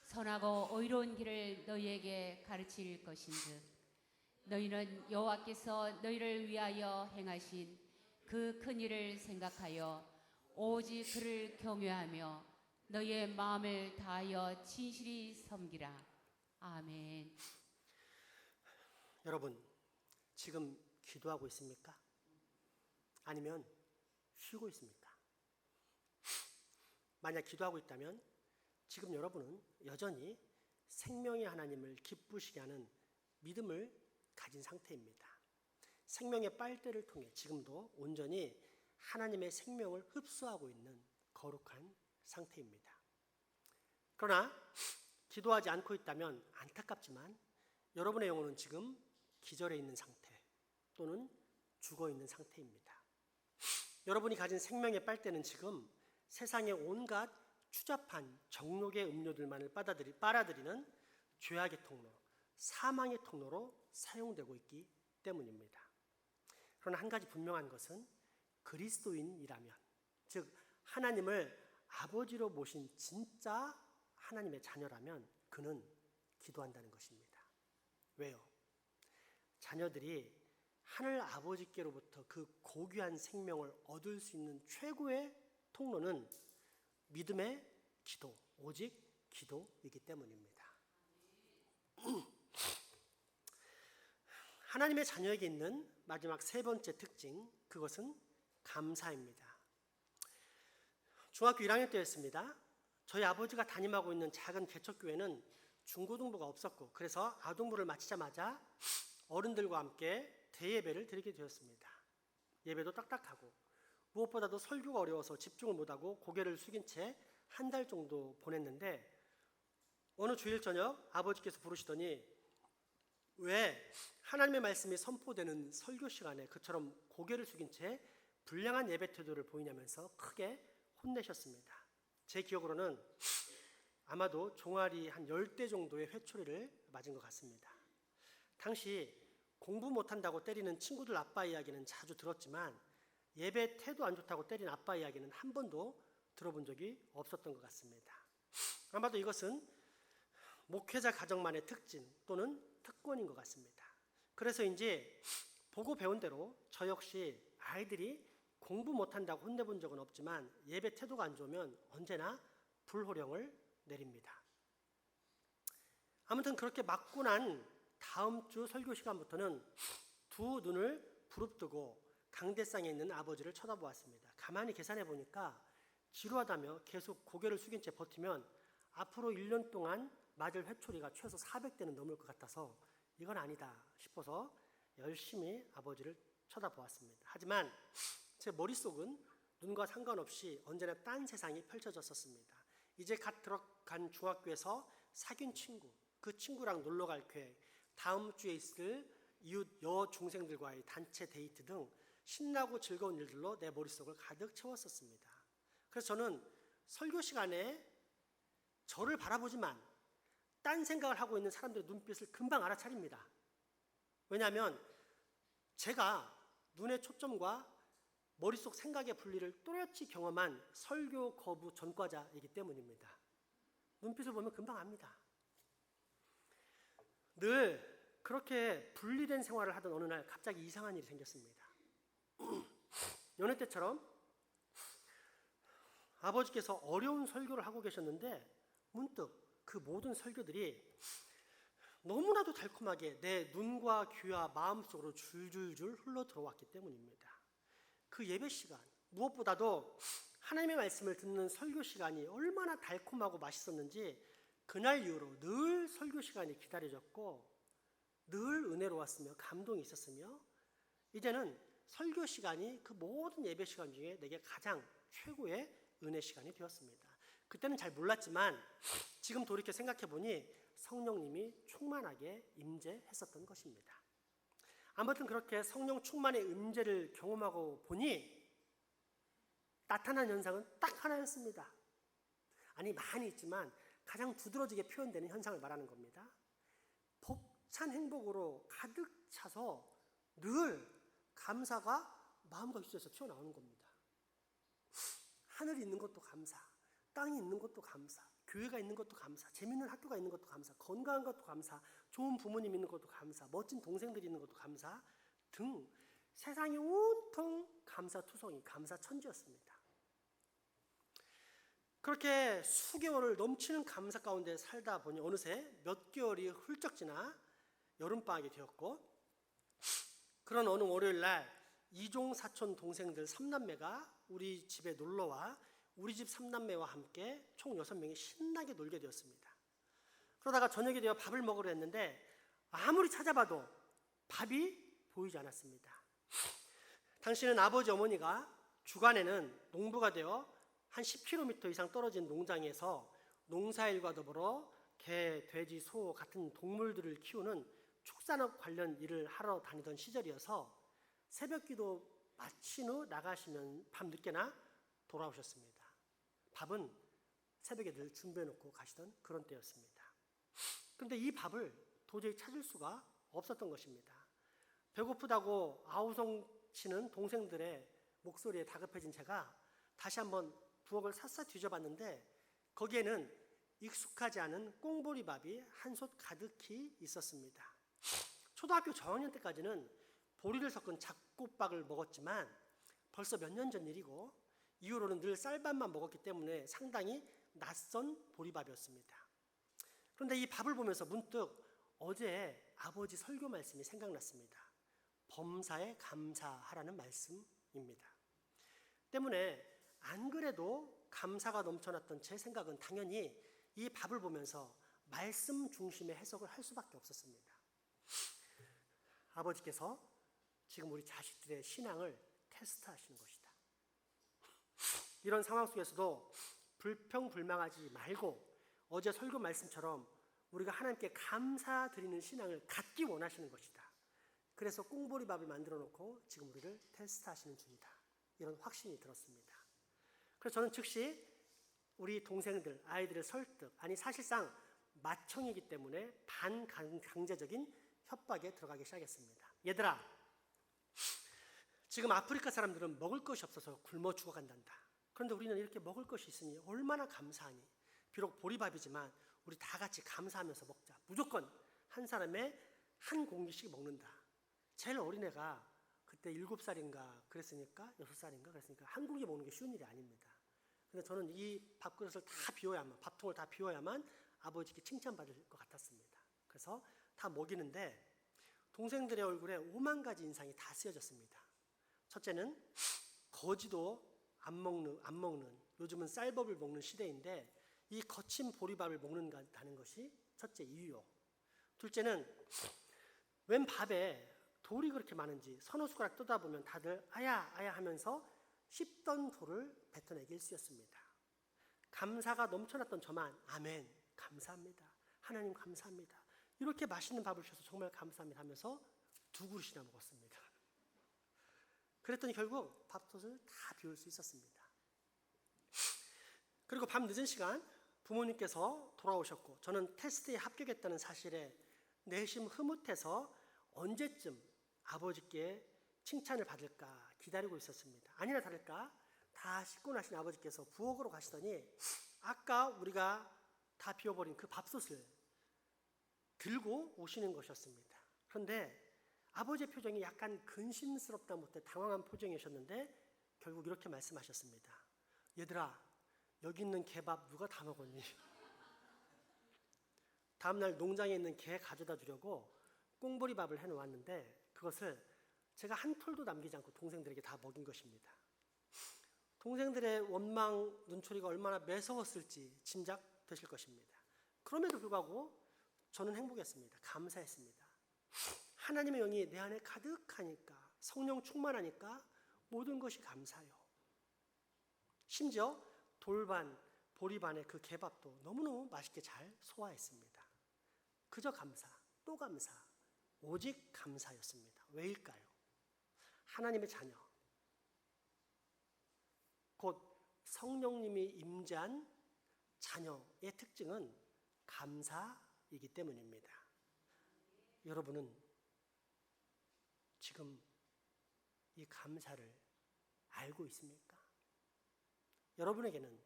Speaker 2: 선하고 의로운 길을 너희에게 가르칠 것인즉 너희는 여호와께서 너희를 위하여 행하신 그 큰 일을 생각하여 오직 그를 경외하며 너희의 마음을 다하여 진실이 섬기라. 아멘.
Speaker 6: 여러분, 지금 기도하고 있습니까? 아니면 쉬고 있습니까? 만약 기도하고 있다면 지금 여러분은 여전히 생명의 하나님을 기쁘시게 하는 믿음을 가진 상태입니다. 생명의 빨대를 통해 지금도 온전히 하나님의 생명을 흡수하고 있는 거룩한 상태입니다. 그러나 기도하지 않고 있다면 안타깝지만 여러분의 영혼은 지금 기절해 있는 상태 또는 죽어 있는 상태입니다. 여러분이 가진 생명의 빨대는 지금 세상의 온갖 추잡한 정욕의 음료들만을 빨아들이는 죄악의 통로, 사망의 통로로 사용되고 있기 때문입니다. 그러나 한 가지 분명한 것은 그리스도인이라면, 즉 하나님을 아버지로 모신 진짜 하나님의 자녀라면 그는 기도한다는 것입니다. 왜요? 자녀들이 하늘 아버지께로부터 그 고귀한 생명을 얻을 수 있는 최고의 통로는 믿음의 기도, 오직 기도이기 때문입니다. 하나님의 자녀에게 있는 마지막 세 번째 특징, 그것은 감사입니다. 중학교 1학년 때였습니다. 저희 아버지가 담임하고 있는 작은 개척교회는 중고등부가 없었고, 그래서 아동부를 마치자마자 어른들과 함께 대예배를 드리게 되었습니다. 예배도 딱딱하고 무엇보다도 설교가 어려워서 집중을 못하고 고개를 숙인 채 한 달 정도 보냈는데, 어느 주일 저녁 아버지께서 부르시더니 왜 하나님의 말씀이 선포되는 설교 시간에 그처럼 고개를 숙인 채 불량한 예배 태도를 보이냐면서 크게 혼내셨습니다. 제 기억으로는 아마도 종아리 한 10대 정도의 회초리를 맞은 것 같습니다. 당시 공부 못한다고 때리는 친구들 아빠 이야기는 자주 들었지만 예배 태도 안 좋다고 때린 아빠 이야기는 한 번도 들어본 적이 없었던 것 같습니다. 아마도 이것은 목회자 가정만의 특징 또는 특권인 것 같습니다. 그래서인지 보고 배운 대로 저 역시 아이들이 공부 못한다고 혼내본 적은 없지만 예배 태도가 안 좋으면 언제나 불호령을 내립니다. 아무튼 그렇게 맞고 난 다음 주 설교 시간부터는 두 눈을 부릅뜨고 강대상에 있는 아버지를 쳐다보았습니다. 가만히 계산해 보니까 지루하다며 계속 고개를 숙인 채 버티면 앞으로 1년 동안 맞을 회초리가 최소 400대는 넘을 것 같아서 이건 아니다 싶어서 열심히 아버지를 쳐다보았습니다. 하지만 제 머릿속은 눈과 상관없이 언제나 딴 세상이 펼쳐졌었습니다. 이제 갓 들어간 중학교에서 사귄 친구, 그 친구랑 놀러 갈 계획, 다음 주에 있을 이웃 여중생들과의 단체 데이트 등 신나고 즐거운 일들로 내 머릿속을 가득 채웠었습니다. 그래서 저는 설교 시간에 저를 바라보지만 딴 생각을 하고 있는 사람들의 눈빛을 금방 알아차립니다. 왜냐하면 제가 눈의 초점과 머릿속 생각의 분리를 또렷이 경험한 설교 거부 전과자이기 때문입니다. 눈빛을 보면 금방 압니다. 늘 그렇게 분리된 생활을 하던 어느 날 갑자기 이상한 일이 생겼습니다. 연애 때처럼 아버지께서 어려운 설교를 하고 계셨는데 문득 그 모든 설교들이 너무나도 달콤하게 내 눈과 귀와 마음속으로 줄줄줄 흘러 들어왔기 때문입니다. 그 예배 시간, 무엇보다도 하나님의 말씀을 듣는 설교 시간이 얼마나 달콤하고 맛있었는지 그날 이후로 늘 설교 시간이 기다려졌고 늘 은혜로웠으며 감동이 있었으며 이제는 설교 시간이 그 모든 예배 시간 중에 내게 가장 최고의 은혜 시간이 되었습니다. 그때는 잘 몰랐지만 지금 돌이켜 생각해 보니 성령님이 충만하게 임재했었던 것입니다. 아무튼 그렇게 성령 충만의 임재를 경험하고 보니 나타난 현상은 딱 하나였습니다. 아니 많이 있지만 가장 두드러지게 표현되는 현상을 말하는 겁니다. 벅찬 행복으로 가득 차서 늘 감사가 마음과 입술에서 튀어나오는 겁니다. 하늘이 있는 것도 감사, 땅이 있는 것도 감사, 교회가 있는 것도 감사, 재밌는 학교가 있는 것도 감사, 건강한 것도 감사, 좋은 부모님 있는 것도 감사, 멋진 동생들이 있는 것도 감사 등 세상이 온통 감사투성이, 감사천지였습니다. 그렇게 수개월을 넘치는 감사 가운데 살다 보니 어느새 몇 개월이 훌쩍 지나 여름방학이 되었고 그런 어느 월요일 날 이종 사촌 동생들 3남매가 우리 집에 놀러와 우리 집 3남매와 함께 총 6명이 신나게 놀게 되었습니다. 그러다가 저녁이 되어 밥을 먹으려 했는데 아무리 찾아봐도 밥이 보이지 않았습니다. 당시는 아버지 어머니가 주간에는 농부가 되어 한 10km 이상 떨어진 농장에서 농사일과 더불어 개, 돼지, 소 같은 동물들을 키우는 축산업 관련 일을 하러 다니던 시절이어서 새벽기도 마친 후 나가시면 밤늦게나 돌아오셨습니다. 밥은 새벽에 늘 준비해놓고 가시던 그런 때였습니다. 그런데 이 밥을 도저히 찾을 수가 없었던 것입니다. 배고프다고 아우성치는 동생들의 목소리에 다급해진 제가 다시 한번 부엌을 샅샅 뒤져봤는데 거기에는 익숙하지 않은 꽁보리밥이 한솥 가득히 있었습니다. 초등학교 저학년 때까지는 보리를 섞은 잡곡밥을 먹었지만 벌써 몇 년 전 일이고 이후로는 늘 쌀밥만 먹었기 때문에 상당히 낯선 보리밥이었습니다. 그런데 이 밥을 보면서 문득 어제 아버지 설교 말씀이 생각났습니다. 범사에 감사하라는 말씀입니다. 때문에 안 그래도 감사가 넘쳐났던 제 생각은 당연히 이 밥을 보면서 말씀 중심의 해석을 할 수밖에 없었습니다. 아버지께서 지금 우리 자식들의 신앙을 테스트하시는 것이다. 이런 상황 속에서도 불평불만하지 말고 어제 설교 말씀처럼 우리가 하나님께 감사드리는 신앙을 갖기 원하시는 것이다. 그래서 꽁보리밥을 만들어 놓고 지금 우리를 테스트하시는 중이다. 이런 확신이 들었습니다. 그래서 저는 즉시 우리 동생들, 아이들의 설득, 아니 사실상 맏형이기 때문에 반강제적인 협박에 들어가기 시작했습니다. 얘들아, 지금 아프리카 사람들은 먹을 것이 없어서 굶어 죽어간단다. 그런데 우리는 이렇게 먹을 것이 있으니 얼마나 감사하니. 비록 보리밥이지만 우리 다 같이 감사하면서 먹자. 무조건 한 사람의 한 공기씩 먹는다. 제일 어린애가 그때 7살인가 그랬으니까 6살인가 그랬으니까 한 공기 먹는 게 쉬운 일이 아닙니다. 근데 저는 이 밥그릇을 다 비워야만, 밥통을 다 비워야만 아버지께 칭찬받을 것 같았습니다. 그래서 다 먹이는데 동생들의 얼굴에 5만 가지 인상이 다 쓰여졌습니다. 첫째는 거지도 안 먹는 요즘은 쌀밥을 먹는 시대인데 이 거친 보리밥을 먹는다는 것이 첫째 이유요. 둘째는 웬 밥에 돌이 그렇게 많은지 서너 숟가락 떠다 보면 다들 아야 아야 하면서 씹던 돌을 뱉어내기 일쑤였습니다. 감사가 넘쳐났던 저만 아멘 감사합니다. 하나님 감사합니다. 이렇게 맛있는 밥을 주셔서 정말 감사합니다 하면서 2그릇이나 먹었습니다. 그랬더니 결국 밥솥을 다 비울 수 있었습니다. 그리고 밤 늦은 시간 부모님께서 돌아오셨고 저는 테스트에 합격했다는 사실에 내심 흐뭇해서 언제쯤 아버지께 칭찬을 받을까 기다리고 있었습니다. 아니나 다를까 다 씻고 나신 아버지께서 부엌으로 가시더니 아까 우리가 다 비워버린 그 밥솥을 들고 오시는 것이었습니다. 그런데 아버지의 표정이 약간 근심스럽다 못해 당황한 표정이셨는데 결국 이렇게 말씀하셨습니다. 얘들아, 여기 있는 개밥 누가 다 먹었니? 다음날 농장에 있는 개 가져다 주려고 꽁보리밥을 해놓았는데 그것을 제가 한 톨도 남기지 않고 동생들에게 다 먹인 것입니다. 동생들의 원망 눈초리가 얼마나 매서웠을지 짐작되실 것입니다. 그럼에도 불구하고 저는 행복했습니다. 감사했습니다. 하나님의 영이 내 안에 가득하니까 성령 충만하니까 모든 것이 감사요. 심지어 돌반, 보리반의 그 개밥도 너무너무 맛있게 잘 소화했습니다. 그저 감사, 또 감사, 오직 감사였습니다. 왜일까요? 하나님의 자녀, 곧 성령님이 임재한 자녀의 특징은 감사이기 때문입니다. 여러분은 지금 이 감사를 알고 있습니까? 여러분에게는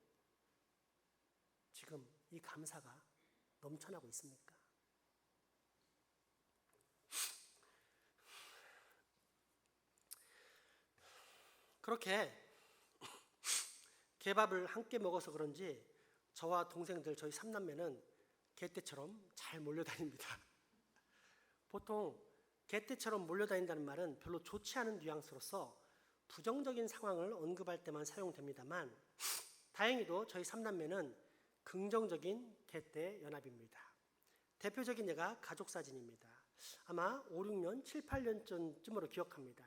Speaker 6: 지금 이 감사가 넘쳐나고 있습니까? 그렇게 개밥을 함께 먹어서 그런지 저와 동생들 저희 3남매는 개떼처럼 잘 몰려다닙니다. 보통 개떼처럼 몰려다닌다는 말은 별로 좋지 않은 뉘앙스로서 부정적인 상황을 언급할 때만 사용됩니다만 다행히도 저희 3남매는 긍정적인 개떼 연합입니다. 대표적인 예가 가족 사진입니다. 아마 5, 6년, 7, 8년 전쯤으로 기억합니다.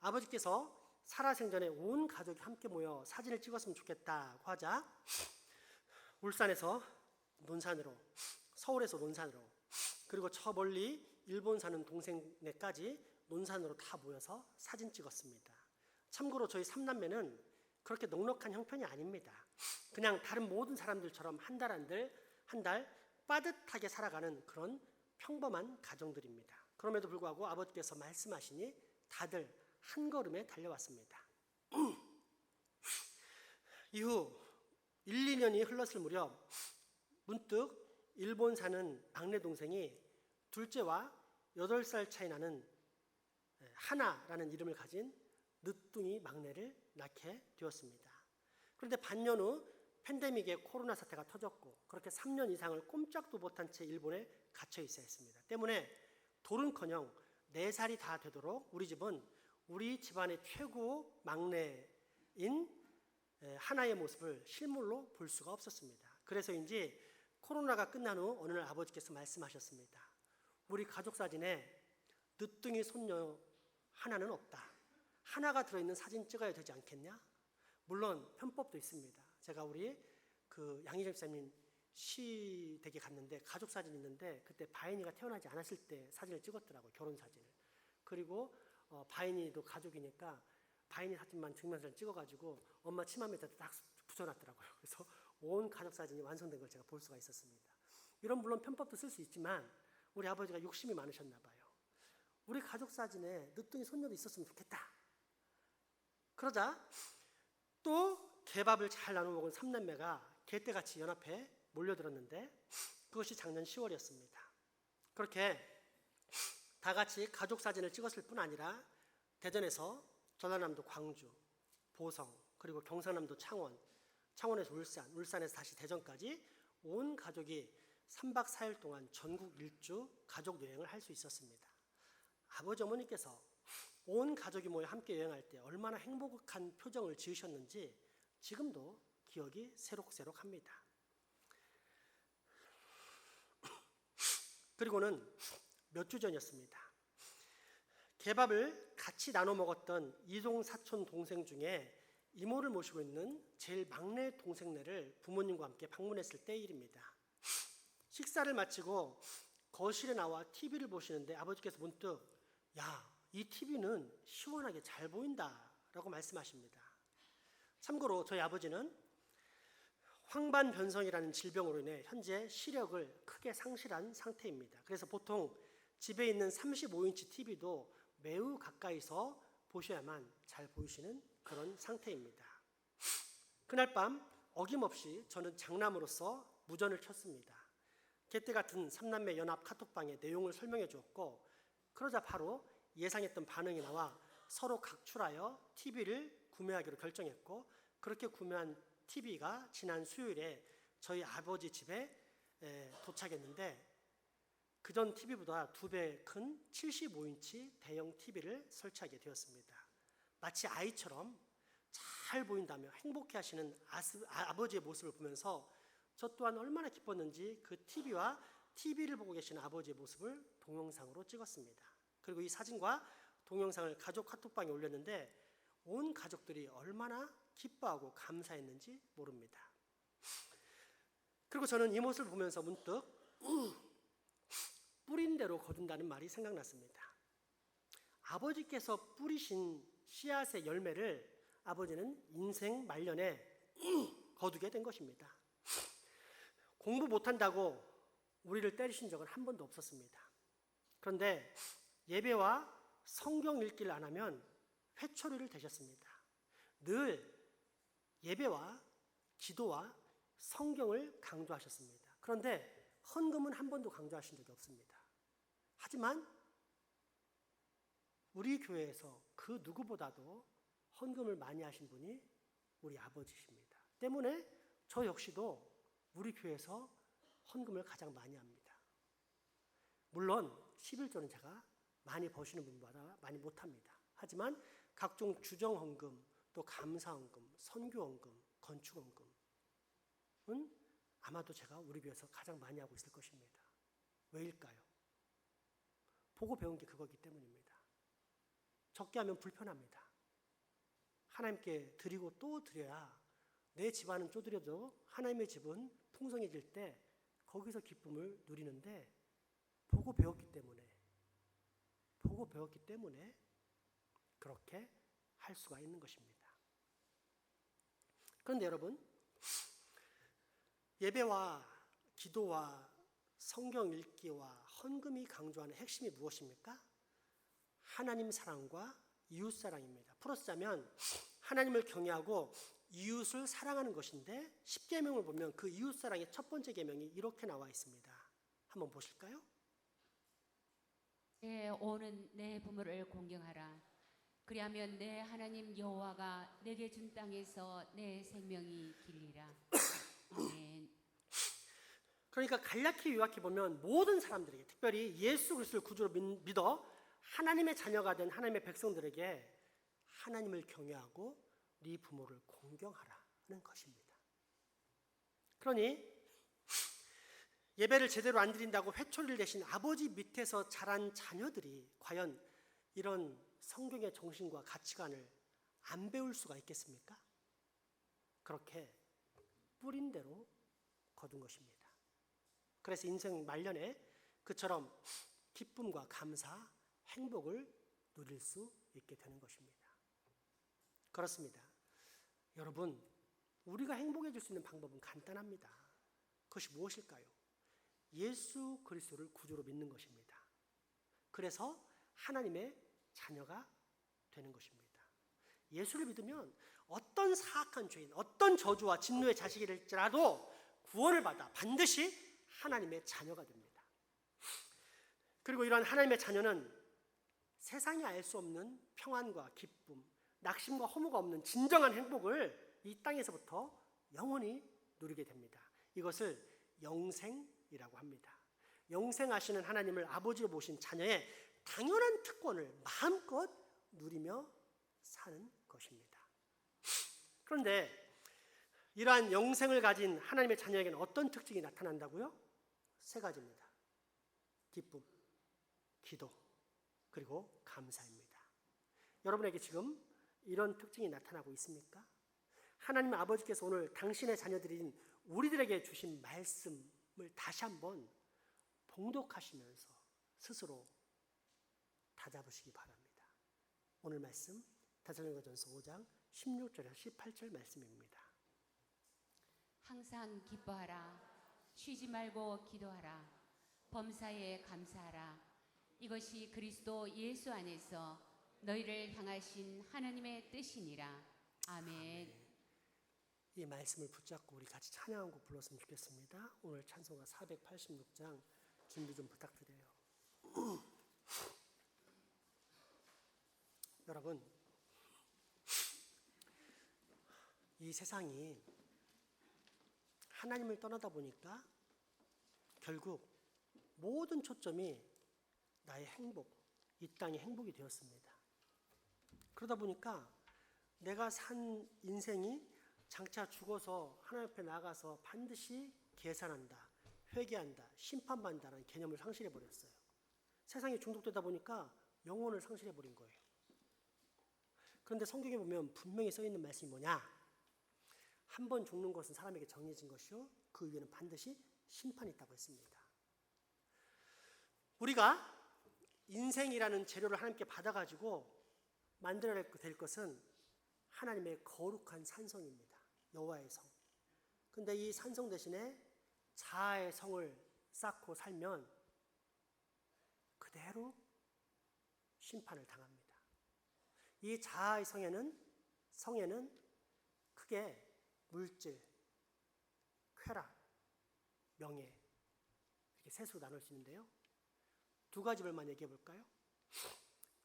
Speaker 6: 아버지께서 살아생전에 온 가족이 함께 모여 사진을 찍었으면 좋겠다고 하자 울산에서 논산으로, 서울에서 논산으로, 그리고 저 멀리 일본 사는 동생네까지 논산으로 다 모여서 사진 찍었습니다. 참고로 저희 3남매는 그렇게 넉넉한 형편이 아닙니다. 그냥 다른 모든 사람들처럼 한 달 빠듯하게 살아가는 그런 평범한 가정들입니다. 그럼에도 불구하고 아버지께서 말씀하시니 다들 한 걸음에 달려왔습니다. 이후 1, 2년이 흘렀을 무렵 문득 일본 사는 막내 동생이 둘째와 8살 차이 나는 하나라는 이름을 가진 늦둥이 막내를 낳게 되었습니다. 그런데 반년 후 팬데믹의 코로나 사태가 터졌고 그렇게 3년 이상을 꼼짝도 못한 채 일본에 갇혀 있어야 했습니다. 때문에 돌은커녕 4살이 다 되도록 우리 집은 우리 집안의 최고 막내인 하나의 모습을 실물로 볼 수가 없었습니다. 그래서인지 코로나가 끝난 후 어느 날 아버지께서 말씀하셨습니다. 우리 가족 사진에 늦둥이 손녀 하나는 없다. 하나가 들어있는 사진 찍어야 되지 않겠냐? 물론 편법도 있습니다. 제가 우리 그 양희정 집사님 시댁에 갔는데 가족 사진이 있는데 그때 바인이가 태어나지 않았을 때 사진을 찍었더라고요. 결혼 사진을. 그리고 바인이도 가족이니까 바인이 사진만 증명사진 찍어가지고 엄마 치마 밑에 딱 붙여놨더라고요. 그래서 온 가족 사진이 완성된 걸 제가 볼 수가 있었습니다. 이런 물론 편법도 쓸 수 있지만 우리 아버지가 욕심이 많으셨나 봐요. 우리 가족 사진에 늦둥이 손녀도 있었으면 좋겠다. 그러자 또 개밥을 잘 나눠 먹은 3남매가 개떼같이 연합해 몰려들었는데 그것이 작년 10월이었습니다. 그렇게 다 같이 가족 사진을 찍었을 뿐 아니라 대전에서 전라남도 광주, 보성, 그리고 경상남도 창원, 창원에서 울산, 울산에서 다시 대전까지 온 가족이 3박 4일 동안 전국 일주 가족 여행을 할 수 있었습니다. 아버지 어머니께서 온 가족이 모여 함께 여행할 때 얼마나 행복한 표정을 지으셨는지 지금도 기억이 새록새록합니다. 그리고는 몇 주 전이었습니다. 개밥을 같이 나눠 먹었던 이동 사촌 동생 중에 이모를 모시고 있는 제일 막내 동생네를 부모님과 함께 방문했을 때 일입니다. 식사를 마치고 거실에 나와 TV를 보시는데 아버지께서 문득 야, 이 TV는 시원하게 잘 보인다 라고 말씀하십니다. 참고로 저희 아버지는 황반변성이라는 질병으로 인해 현재 시력을 크게 상실한 상태입니다. 그래서 보통 집에 있는 35인치 TV도 매우 가까이서 보셔야만 잘 보이시는 그런 상태입니다. 그날 밤 어김없이 저는 장남으로서 무전을 켰습니다. 그때 같은 삼남매 연합 카톡방에 내용을 설명해 주었고, 그러자 바로 예상했던 반응이 나와 서로 각출하여 TV를 구매하기로 결정했고, 그렇게 구매한 TV가 지난 수요일에 저희 아버지 집에 도착했는데 그전 TV보다 2배 큰 75인치 대형 TV를 설치하게 되었습니다. 마치 아이처럼 잘 보인다며 행복해하시는 아버지의 모습을 보면서 저 또한 얼마나 기뻤는지 그 TV와 TV를 보고 계시는 아버지의 모습을 동영상으로 찍었습니다. 그리고 이 사진과 동영상을 가족 카톡방에 올렸는데 온 가족들이 얼마나 기뻐하고 감사했는지 모릅니다. 그리고 저는 이 모습을 보면서 문득 뿌린 대로 거둔다는 말이 생각났습니다. 아버지께서 뿌리신 씨앗의 열매를 아버지는 인생 말년에 거두게 된 것입니다. 공부 못한다고 우리를 때리신 적은 한 번도 없었습니다. 그런데 예배와 성경 읽기를 안 하면 회초리를 대셨습니다. 늘 예배와 기도와 성경을 강조하셨습니다. 그런데 헌금은 한 번도 강조하신 적이 없습니다. 하지만 우리 교회에서 그 누구보다도 헌금을 많이 하신 분이 우리 아버지십니다. 때문에 저 역시도 우리 교회에서 헌금을 가장 많이 합니다. 물론 11조는 제가 많이 버시는 분보다 많이 못합니다. 하지만 각종 주정헌금, 또 감사헌금, 선교헌금, 건축헌금은 아마도 제가 우리 교회에서 가장 많이 하고 있을 것입니다. 왜일까요? 보고 배운 게 그거기 때문입니다. 적게 하면 불편합니다. 하나님께 드리고 또 드려야 내 집안은 쪼드려도 하나님의 집은 풍성해질 때 거기서 기쁨을 누리는데 보고 배웠기 때문에 그렇게 할 수가 있는 것입니다. 그런데 여러분, 예배와 기도와 성경 읽기와 헌금이 강조하는 핵심이 무엇입니까? 하나님 사랑과 이웃 사랑입니다. 풀어쓰자면 하나님을 경외하고 이웃을 사랑하는 것인데 10계명을 보면 그 이웃 사랑의 첫 번째 계명이 이렇게 나와 있습니다. 한번 보실까요?
Speaker 2: 내 오는 내 부모를 공경하라. 그리하면 내 하나님 여호와가 내게 준 땅에서 내 생명이 길리라. 아멘.
Speaker 6: 그러니까 갈라키 요약해 보면 모든 사람들에게, 특별히 예수 그리스도를 구주로 믿어 하나님의 자녀가 된 하나님의 백성들에게 하나님을 경외하고 네 부모를 공경하라는 것입니다. 그러니 예배를 제대로 안 드린다고 회초리를 대신 아버지 밑에서 자란 자녀들이 과연 이런 성경의 정신과 가치관을 안 배울 수가 있겠습니까? 그렇게 뿌린 대로 거둔 것입니다. 그래서 인생 말년에 그처럼 기쁨과 감사, 행복을 누릴 수 있게 되는 것입니다. 그렇습니다. 여러분, 우리가 행복해질 수 있는 방법은 간단합니다. 그것이 무엇일까요? 예수 그리스도를 구주로 믿는 것입니다. 그래서 하나님의 자녀가 되는 것입니다. 예수를 믿으면 어떤 사악한 죄인, 어떤 저주와 진노의 자식일지라도 구원을 받아 반드시 하나님의 자녀가 됩니다. 그리고 이러한 하나님의 자녀는 세상이 알 수 없는 평안과 기쁨, 낙심과 허무가 없는 진정한 행복을 이 땅에서부터 영원히 누리게 됩니다. 이것을 영생이라고 합니다. 영생하시는 하나님을 아버지로 모신 자녀의 당연한 특권을 마음껏 누리며 사는 것입니다. 그런데 이러한 영생을 가진 하나님의 자녀에게는 어떤 특징이 나타난다고요? 3가지입니다. 기쁨, 기도, 그리고 감사입니다. 여러분에게 지금 이런 특징이 나타나고 있습니까? 하나님 아버지께서 오늘 당신의 자녀들인 우리들에게 주신 말씀을 다시 한번 봉독하시면서 스스로 다잡으시기 바랍니다. 오늘 말씀 데살로니가전서 5장 16절에서 18절 말씀입니다.
Speaker 2: 항상 기뻐하라. 쉬지 말고 기도하라. 범사에 감사하라. 이것이 그리스도 예수 안에서 너희를 향하신 하나님의 뜻이니라. 아멘.
Speaker 6: 이 말씀을 붙잡고 우리 같이 찬양한 곡 불렀으면 좋겠습니다. 오늘 찬송가 486장 준비 좀 부탁드려요. 여러분, 이 세상이 하나님을 떠나다 보니까 결국 모든 초점이 나의 행복, 이 땅의 행복이 되었습니다. 그러다 보니까 내가 산 인생이 장차 죽어서 하나님 앞에 나가서 반드시 계산한다, 회개한다, 심판받는다는 개념을 상실해버렸어요. 세상에 중독되다 보니까 영혼을 상실해버린 거예요. 그런데 성경에 보면 분명히 써있는 말씀이 뭐냐? 한 번 죽는 것은 사람에게 정해진 것이요 그 위에는 반드시 심판이 있다고 했습니다. 우리가 인생이라는 재료를 하나님께 받아가지고 만들어야 될 것은 하나님의 거룩한 산성입니다. 여호와의 성. 근데 이 산성 대신에 자아의 성을 쌓고 살면 그대로 심판을 당합니다. 이 자아의 성에는 크게 물질, 쾌락, 명예 이렇게 셋으로 나눌 수 있는데요. 두 가지만 얘기해 볼까요?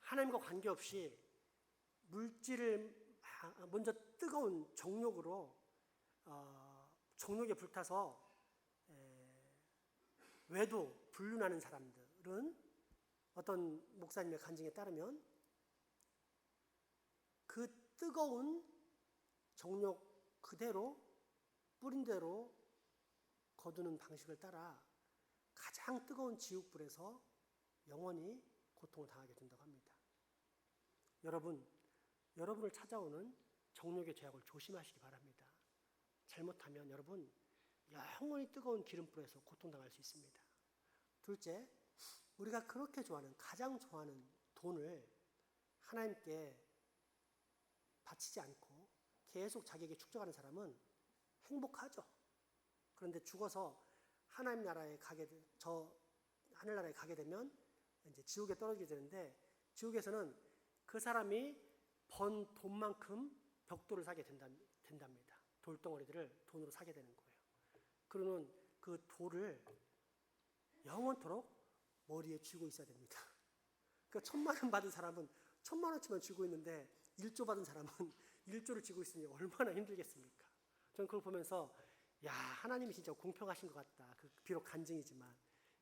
Speaker 6: 하나님과 관계없이 물질을 먼저 뜨거운 정욕으로 정욕에 불타서 외도 불륜하는 사람들은 어떤 목사님의 간증에 따르면 그 뜨거운 정욕 그대로 뿌린 대로 거두는 방식을 따라 가장 뜨거운 지옥불에서 영원히 고통을 당하게 된다고 합니다. 여러분을 찾아오는 정욕의 죄악을 조심하시기 바랍니다. 잘못하면 여러분 영원히 뜨거운 기름불에서 고통당할 수 있습니다. 둘째, 우리가 그렇게 가장 좋아하는 돈을 하나님께 바치지 않고 계속 자기에게 축적하는 사람은 행복하죠. 그런데 죽어서 하늘나라에 가게 되면 이제 지옥에 떨어지게 되는데, 지옥에서는 그 사람이 번 돈만큼 벽돌을 사게 된답니다. 돌덩어리들을 돈으로 사게 되는 거예요. 그러면 그 돌을 영원토록 머리에 쥐고 있어야 됩니다. 그러니까 1,000만 원 받은 사람은 1,000만 원치만 쥐고 있는데 1조 받은 사람은 1조를 쥐고 있으니 얼마나 힘들겠습니까? 저는 그걸 보면서 야, 하나님이 진짜 공평하신 것 같다. 비록 간증이지만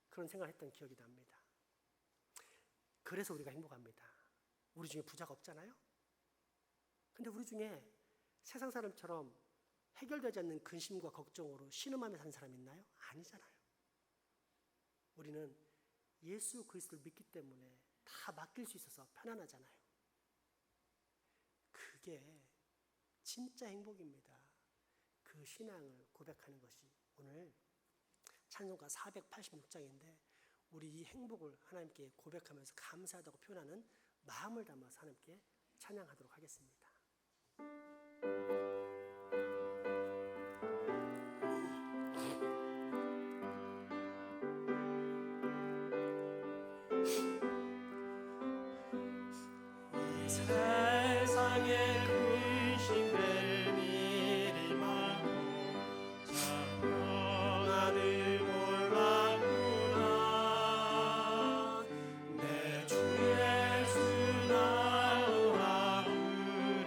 Speaker 6: 그런 생각을 했던 기억이 납니다. 그래서 우리가 행복합니다. 우리 중에 부자가 없잖아요? 근데 우리 중에 세상 사람처럼 해결되지 않는 근심과 걱정으로 신음하며 사는 사람이 있나요? 아니잖아요. 우리는 예수 그리스도를 믿기 때문에 다 맡길 수 있어서 편안하잖아요. 그게 진짜 행복입니다. 그 신앙을 고백하는 것이 오늘 찬송가 486장인데 우리 이 행복을 하나님께 고백하면서 감사하다고 표현하는 마음을 담아서 하나님께 찬양하도록 하겠습니다.
Speaker 5: 세상에 근심될 일이 많고 참 평안을 몰랐구나. 내 주 예수 나로 하루를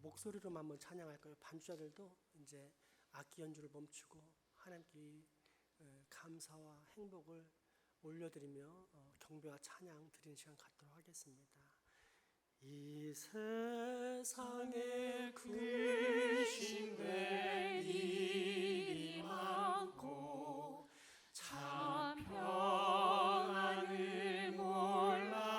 Speaker 6: 목소리로만 한번 찬양할 거예요. 반주자들도 이제 악기 연주를 멈추고 하나님께 감사와 행복을 올려드리며 경배와 찬양 드리는 시간 갖도록 하겠습니다. 이 세상에
Speaker 5: 크신 데 일이 많고 참 평안을 몰랐구나.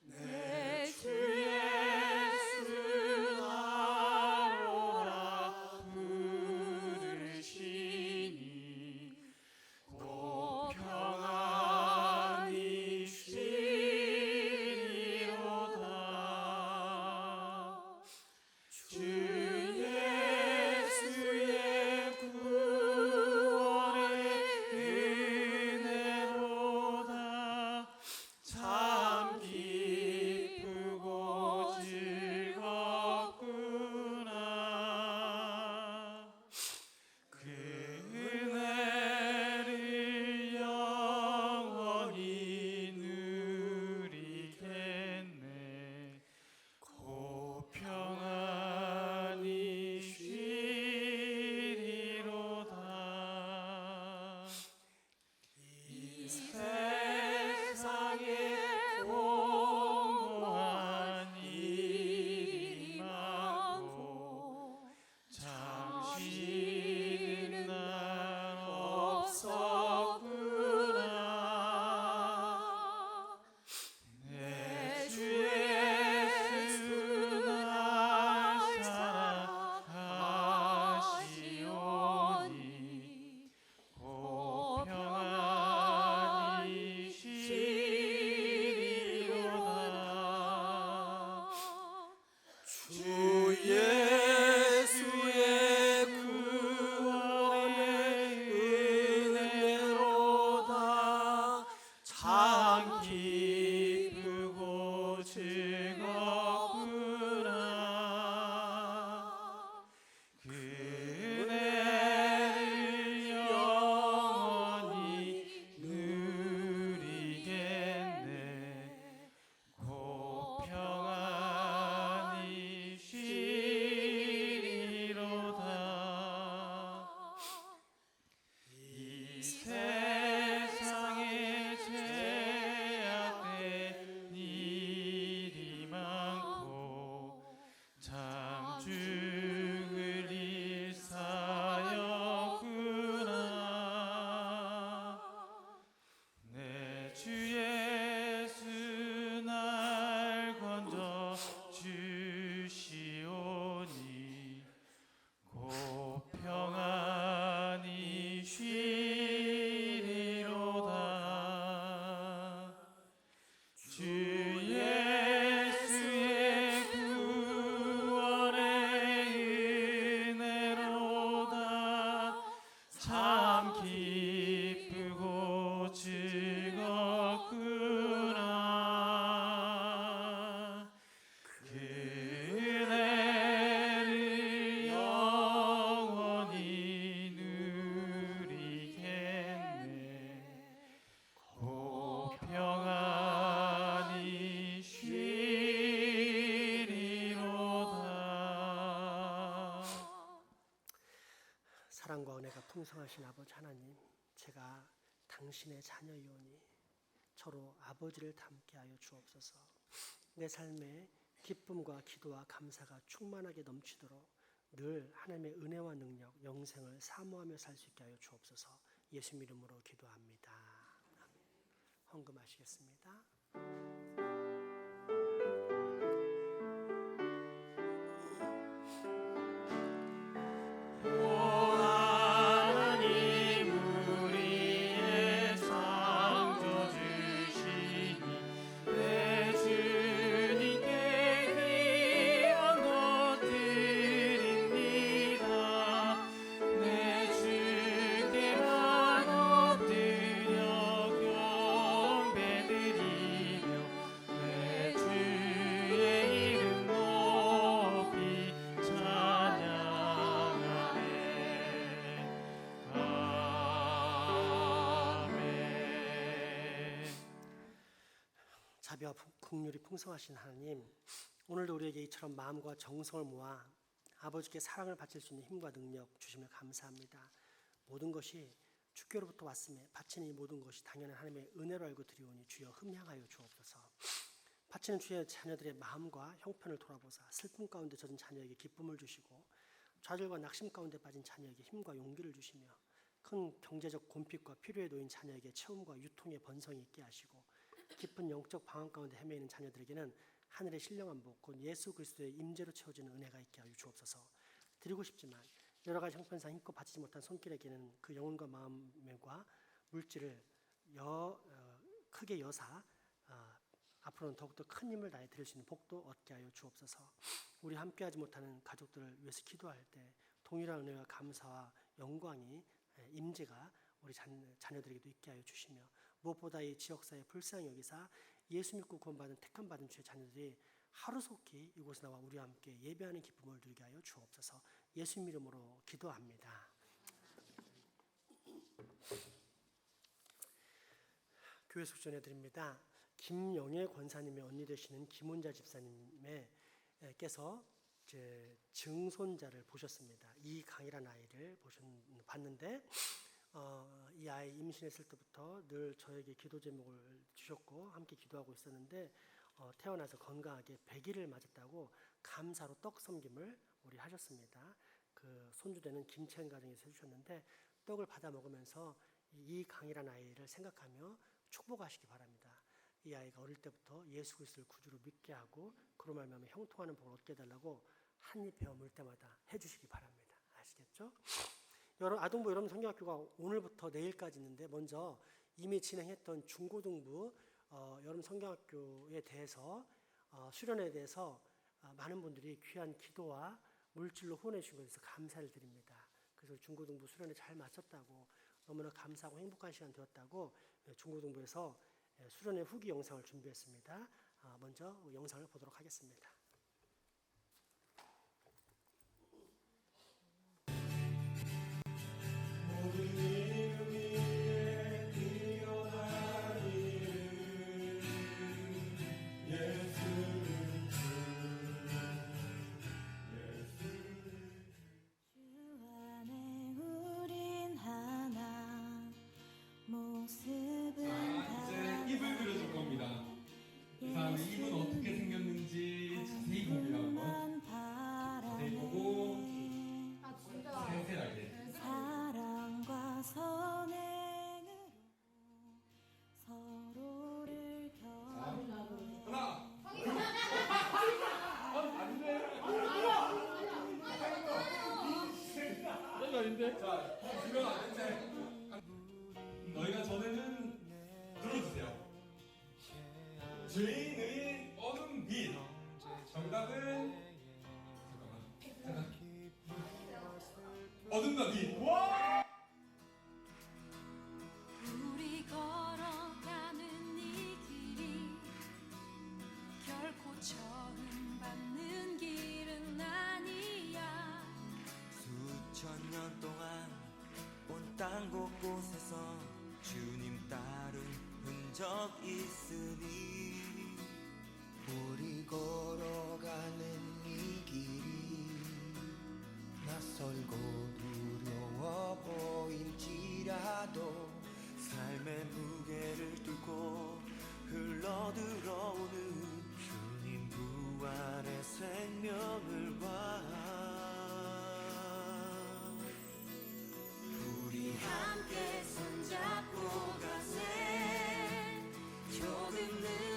Speaker 5: 내 주 예수 나로라 부르시니 또 평안이 쉬리로다. 주 예수의 구원의 은혜로다. 참 기쁘고 즐겁구나. 그 은혜를 영원히 누리겠네. 고 평안이 쉬리로다. 이 세상에 공고한 일이 많고 참 쉬는 날 없었구나. 내 주 예수 날 사랑하시오니 고 평안이 쉬리로다. 주 예수의 구원의 은혜로다. 참 기쁘고 즐겁구나. 그 은혜를 영원히 누리겠네. 고 평안이 쉬리로다. 이 세상에 죄악된 일이 많고 참 죽을 일사였구나. 내 주 예수 날 건져 주시오니 고 평안이 쉬리로다. 주 예수의 구원의 은혜로다. 참 기쁘고 즐겁구나. 그 은혜를 영원히 누리겠네. 고 평안이 쉬리로다.
Speaker 6: 사랑과 은혜가 풍성하신 아버지 하나님, 제가 당신의 자녀이오니 서로 아버지를 닮게 하여 주옵소서. 내 삶에 기쁨과 기도와 감사가 충만하게 넘치도록 늘 하나님의 은혜와 능력, 영생을 사모하며 살 수 있게 하여 주옵소서. 예수님 이름으로 기도합니다. 아멘. 헌금하시겠습니다.
Speaker 5: 하나님 우리의 창조주시니 내 주님께 귀한 것 드립니다. 내 주께만 엎드려 경배드리며
Speaker 6: 자비와 긍휼이 풍성하신 하나님, 오늘도 우리에게 이처럼 마음과 정성을 모아 아버지께 사랑을 바칠 수 있는 힘과 능력 주시며 감사합니다. 모든 것이 주께로부터 왔음에 바치는 이 모든 것이 당연한 하나님의 은혜로 알고 드리오니 주여 흠양하여 주옵소서. 바치는 주의 자녀들의 마음과 형편을 돌아보사 슬픔 가운데 젖은 자녀에게 기쁨을 주시고 좌절과 낙심 가운데 빠진 자녀에게 힘과 용기를 주시며 큰 경제적 곤핍과 필요에 놓인 자녀에게 체험과 유통의 번성이 있게 하시고 깊은 영적 방황 가운데 헤매이는 자녀들에게는 하늘의 신령한 복, 곧 예수 그리스도의 임재로 채워지는 은혜가 있게 하여 주옵소서. 드리고 싶지만 여러 가지 형편상 힘껏 바치지 못한 손길에게는 그 영혼과 마음과 물질을 크게 여사 앞으로는 더욱더 큰 힘을 다해 드릴 수 있는 복도 얻게 하여 주옵소서. 우리 함께하지 못하는 가족들을 위해서 기도할 때 동일한 은혜와 감사와 영광이 임재가 우리 자녀들에게도 있게 하여 주시며 무엇보다 이 지역사회 불쌍히 여기사 예수 믿고 구원받은 택함받은 주의 자녀들이 하루속히 이곳에 나와 우리와 함께 예배하는 기쁨을 누리게 하여 주옵소서. 예수님 이름으로 기도합니다. 교회 소식 전해드립니다. 김영애 권사님의 언니 되시는 김훈자 집사님께서 증손자를 보셨습니다. 이강이라는 아이를 봤는데 이 아이 임신했을 때부터 늘 저에게 기도 제목을 주셨고 함께 기도하고 있었는데 태어나서 건강하게 100일을 맞았다고 감사로 떡 섬김을 우리 하셨습니다. 그 손주되는 김채은 가정에서 해주셨는데 떡을 받아 먹으면서 이강이라는 아이를 생각하며 축복하시기 바랍니다. 이 아이가 어릴 때부터 예수 그리스도를 구주로 믿게 하고 그로 말미암아 형통하는 복을 얻게 해달라고 한 입 베어 물 때마다 해주시기 바랍니다. 아시겠죠? 아동부 여러분 성경학교가 오늘부터 내일까지 있는데 먼저 이미 진행했던 중고등부 여름 성경학교에 대해서 수련에 대해서 많은 분들이 귀한 기도와 물질로 후원해 주신 것에 대해서 감사를 드립니다. 그래서 중고등부 수련에 잘 마쳤다고 너무나 감사하고 행복한 시간 되었다고 중고등부에서 수련의 후기 영상을 준비했습니다. 먼저 영상을 보도록 하겠습니다.
Speaker 7: 이제 입을 그려줄 겁니다. 그 다음에 입은 어떻게 생겼는지 자세히 봅니다. 한번 자세히 보고 세세하게
Speaker 8: 사랑과 선행으로 서로를 곁들여
Speaker 7: 하나 이거 아닌데? 자, 주변 안 된대. 너희가 전에는 들어주세요. 죄인의 어둠 빛. 정답은 잠깐. 어둠과 빛. 와!
Speaker 8: 우리 걸어가는 이 길이 결코 처음 받는 길은 아니야.
Speaker 9: 수천 년 동안 온 땅 곳곳에서 주님 따른 흔적 있으니 우리 걸어가는 이 길이 낯설고 두려워 보일지라도 삶의 무게를 뚫고 흘러들어오는 주님 부활의 생명을 봐 우리 함께 손잡고 가세 조금 늦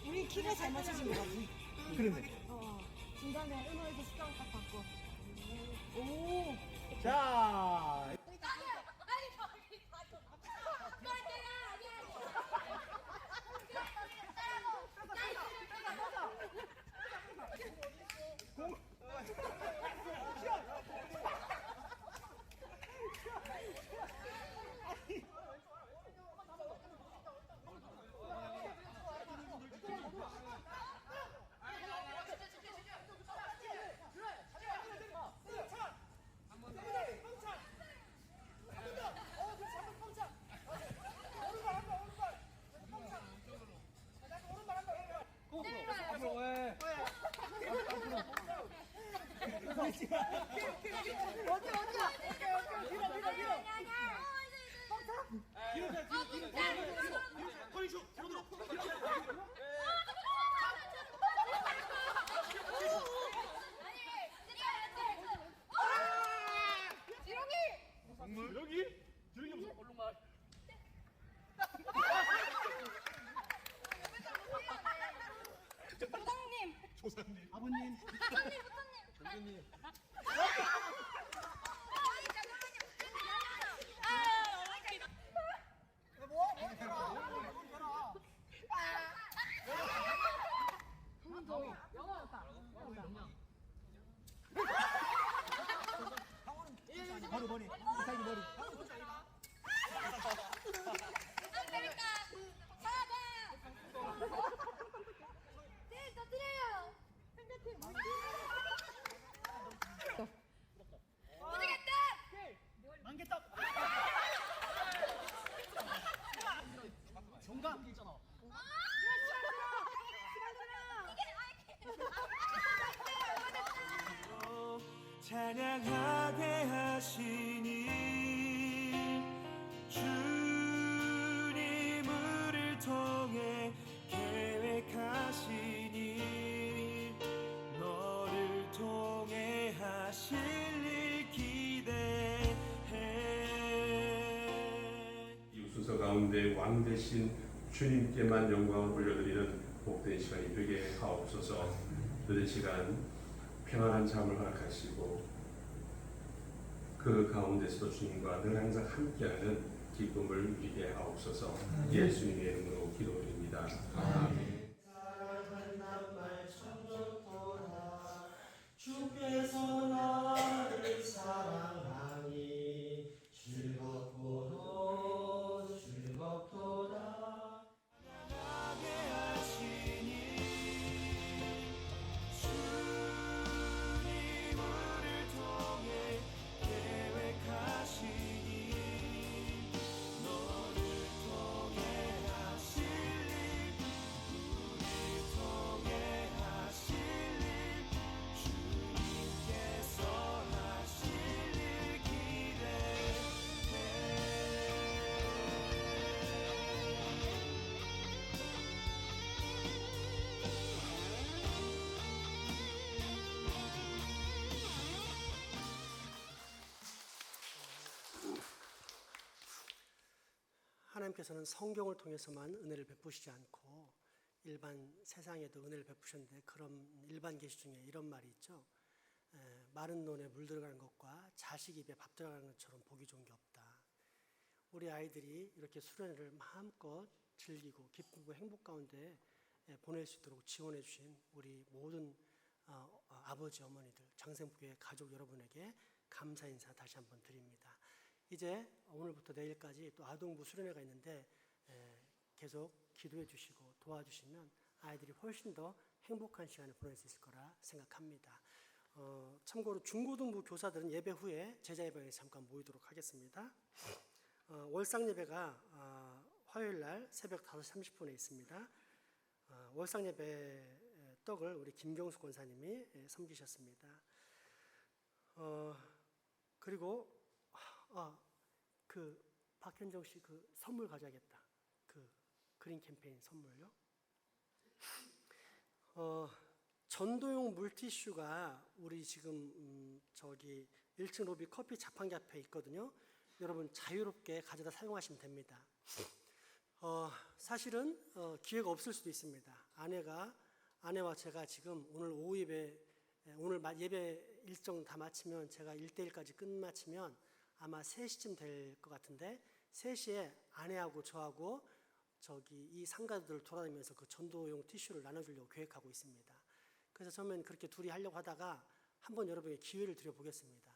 Speaker 10: 우리 키가 잘 맞춰진 것 같아. 그러네. 중간에 은호에서 수정 딱 받고. 오. 자. 아버님. 머리. 이상이 머리.
Speaker 9: 찬양하게 하시니 주님 우리를 통해 계획하시니 너를 통해 하실 일 기대해.
Speaker 4: 이 순서 가운데 왕 대신 주님께만 영광을 올려드리는 복된 시간이 되게 하옵소서. 늦은 시간 평안한 잠을 허락하시고 그 가운데서도 주님과 늘 항상 함께하는 기쁨을 누리게 하옵소서. 예수님의 이름으로 기도드립니다. 아멘.
Speaker 6: 주께서 나를 사랑하니 즐겁도다 즐겁도다.
Speaker 9: 하게 하시니 주님 우리를 통해 계획하시니 너를 통해 하실 일 우리를 통해 하실 일 주님께서 하실 일 기대해.
Speaker 6: 하나님께서는 성경을 통해서만 은혜를 베푸시지 않고 일반 세상에도 은혜를 베푸셨는데, 그런 일반 계시 중에 이런 말이 있죠. 마른 논에 물 들어가는 것과 자식 입에 밥 들어가는 것처럼 보기 좋은 게 없다. 우리 아이들이 이렇게 수련회를 마음껏 즐기고 기쁘고 행복 가운데 보낼 수 있도록 지원해 주신 우리 모든 아버지, 어머니들, 장생부교회 가족 여러분에게 감사 인사 다시 한번 드립니다. 이제 오늘부터 내일까지 또 아동부 수련회가 있는데 계속 기도해 주시고 도와주시면 아이들이 훨씬 더 행복한 시간을 보낼 수 있을 거라 생각합니다. 참고로 중고등부 교사들은 예배 후에 제자 예배에 잠깐 모이도록 하겠습니다. 월상 예배가 화요일 날 새벽 5시 30분에 있습니다. 월상 예배 떡을 우리 김경수 권사님이 섬기셨습니다. 그리고 그 박현정 씨 그 선물 가져야겠다. 그 그린 캠페인 선물요. 전도용 물티슈가 우리 지금 저기 1층 로비 커피 자판기 앞에 있거든요. 여러분 자유롭게 가져다 사용하시면 됩니다. 사실은 기회가 없을 수도 있습니다. 아내와 제가 지금 오늘 오후 예배, 오늘 예배 일정 다 마치면 제가 1대1까지 끝마치면 아마 3시쯤 될 것 같은데 3시에 아내하고 저하고 저기 이 상가들을 돌아다니면서 그 전도용 티슈를 나눠주려고 계획하고 있습니다. 그래서 처음엔 그렇게 둘이 하려고 하다가 한번 여러분에게 기회를 드려보겠습니다.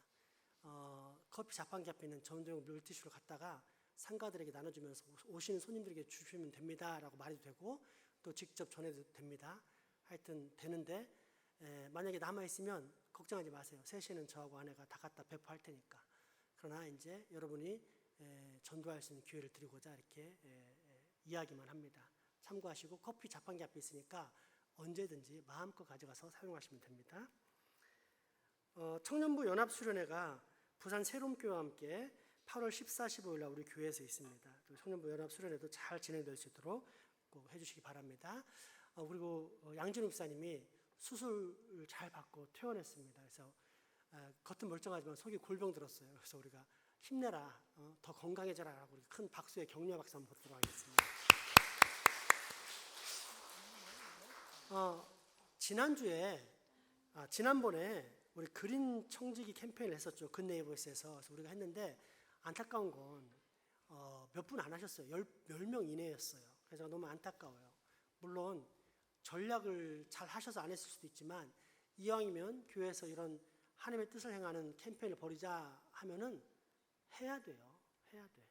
Speaker 6: 커피 자판기 앞에 있는 전도용 물티슈를 갖다가 상가들에게 나눠주면서 오시는 손님들에게 주시면 됩니다 라고 말해도 되고 또 직접 전해도 됩니다. 하여튼 되는데 만약에 남아있으면 걱정하지 마세요. 3시에는 저하고 아내가 다 갖다 배포할 테니까. 그러나 이제 여러분이 전도할 수 있는 기회를 드리고자 이렇게 이야기만 합니다. 참고하시고 커피 자판기 앞에 있으니까 언제든지 마음껏 가져가서 사용하시면 됩니다. 청년부 연합수련회가 부산 새롬교회와 함께 8월 14, 15일 날 우리 교회에서 있습니다. 청년부 연합수련회도 잘 진행될 수 있도록 꼭 해주시기 바랍니다. 그리고 양진우 목사님이 수술을 잘 받고 퇴원했습니다. 그래서 겉은 멀쩡하지만 속이 골병 들었어요. 그래서 우리가 힘내라, 더 건강해져라 라고 큰 박수의 격려 박수 한번 보도록 하겠습니다. 지난번에 우리 그린 청지기 캠페인을 했었죠. 굿네이버스에서. 그래서 우리가 했는데 안타까운 건 몇 분 안 하셨어요. 10명 이내였어요. 그래서 너무 안타까워요. 물론 전략을 잘 하셔서 안 했을 수도 있지만 이왕이면 교회에서 이런 하나님의 뜻을 행하는 캠페인을 벌이자 하면은 해야 돼요. 해야 돼.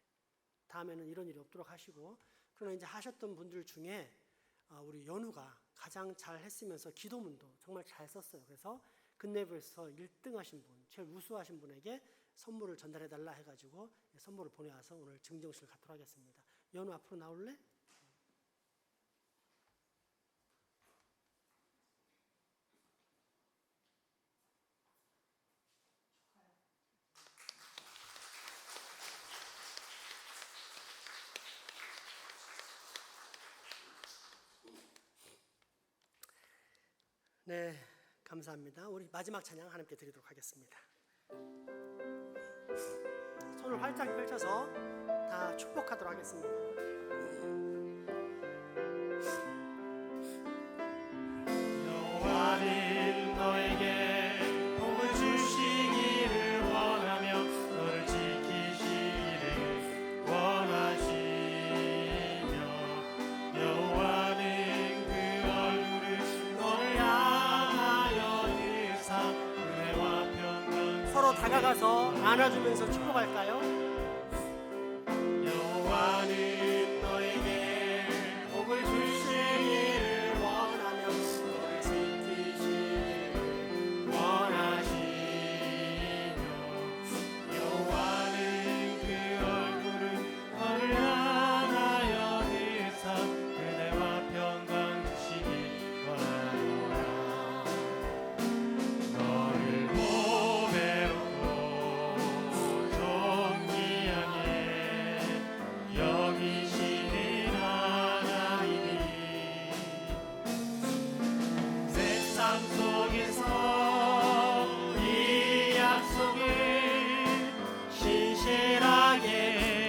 Speaker 6: 다음에는 이런 일이 없도록 하시고, 그러나 이제 하셨던 분들 중에 우리 연우가 가장 잘 했으면서 기도문도 정말 잘 썼어요. 그래서 굿네이버에서 1등 하신 분, 제일 우수하신 분에게 선물을 전달해달라 해가지고 선물을 보내와서 오늘 증정식을 갖도록 하겠습니다. 연우 앞으로 나올래? 네, 감사합니다. 우리 마지막 찬양 하나님께 드리도록 하겠습니다. 손을 활짝 펼쳐서 다 축복하도록 하겠습니다.
Speaker 5: 여호와는 너에게 복을 주시기를 원하며 너를 지키시기를 원하시며 여호와는 그 얼굴을 너를 향하여 드사 은혜와 평강
Speaker 6: 서로 다가가서 안아주면서 축복할까요?
Speaker 5: 여호와는 너에게 복을 주시기를
Speaker 6: 원하며
Speaker 5: 너를 지키시기를 원하시며 여호와는 그 얼굴을 너를 향하여 드사 은혜와 평강 주시기 원하노라. 너를 보배롭고 존귀하게 여기시는 하나님이 세상 속에서 이 약속을 신실하게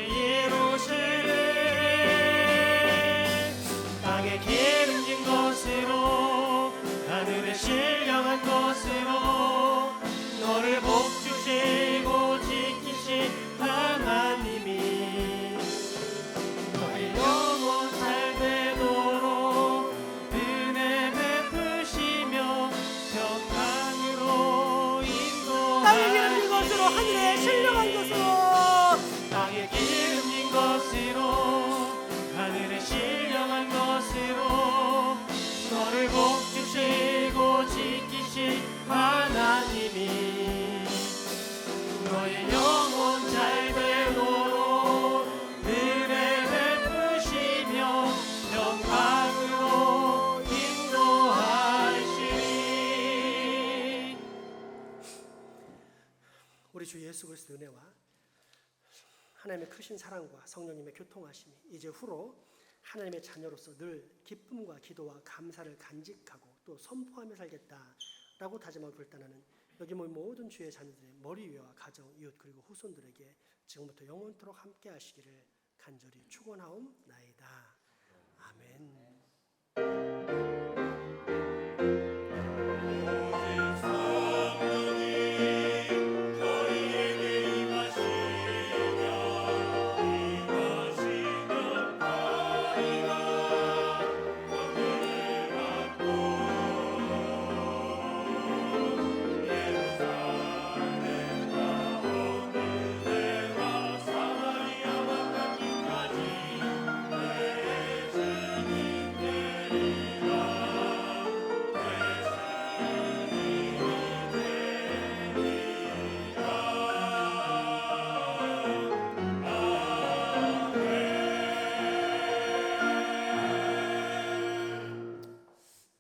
Speaker 5: 이루시는 땅에 기름진 것으로 하늘에 신령한 것으로 너를 복주시고 지키신 하나님이 너의 영혼 잘 되도록 은혜 베푸시며 평강으로
Speaker 6: 땅에 기름진
Speaker 5: 인도하시니
Speaker 6: 것으로 하늘에 신령한 것으로
Speaker 5: 땅에 기름진 것으로 하늘에 신령한 것으로 너를 복주시고 지키신 하나님이 너의 영혼 잘 되도록 은혜 베푸시며 평강으로 인도하시니.
Speaker 6: 우리 주 예수 그리스도의 은혜와 하나님의 크신 사랑과 성령님의 교통하심이 이제 후로 하나님의 자녀로서 늘 기쁨과 기도와 감사를 간직하고 또 선포하며 살겠다라고 다짐하고 결단하는 여기 모인 모든 주의 자녀들의 머리 위와 가정, 이웃 그리고 후손들에게 지금부터 영원토록 함께 하시기를 간절히 축원하옵나이다. 아멘.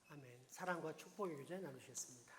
Speaker 6: 아멘. 사랑과 축복의 교제 나누시겠습니다.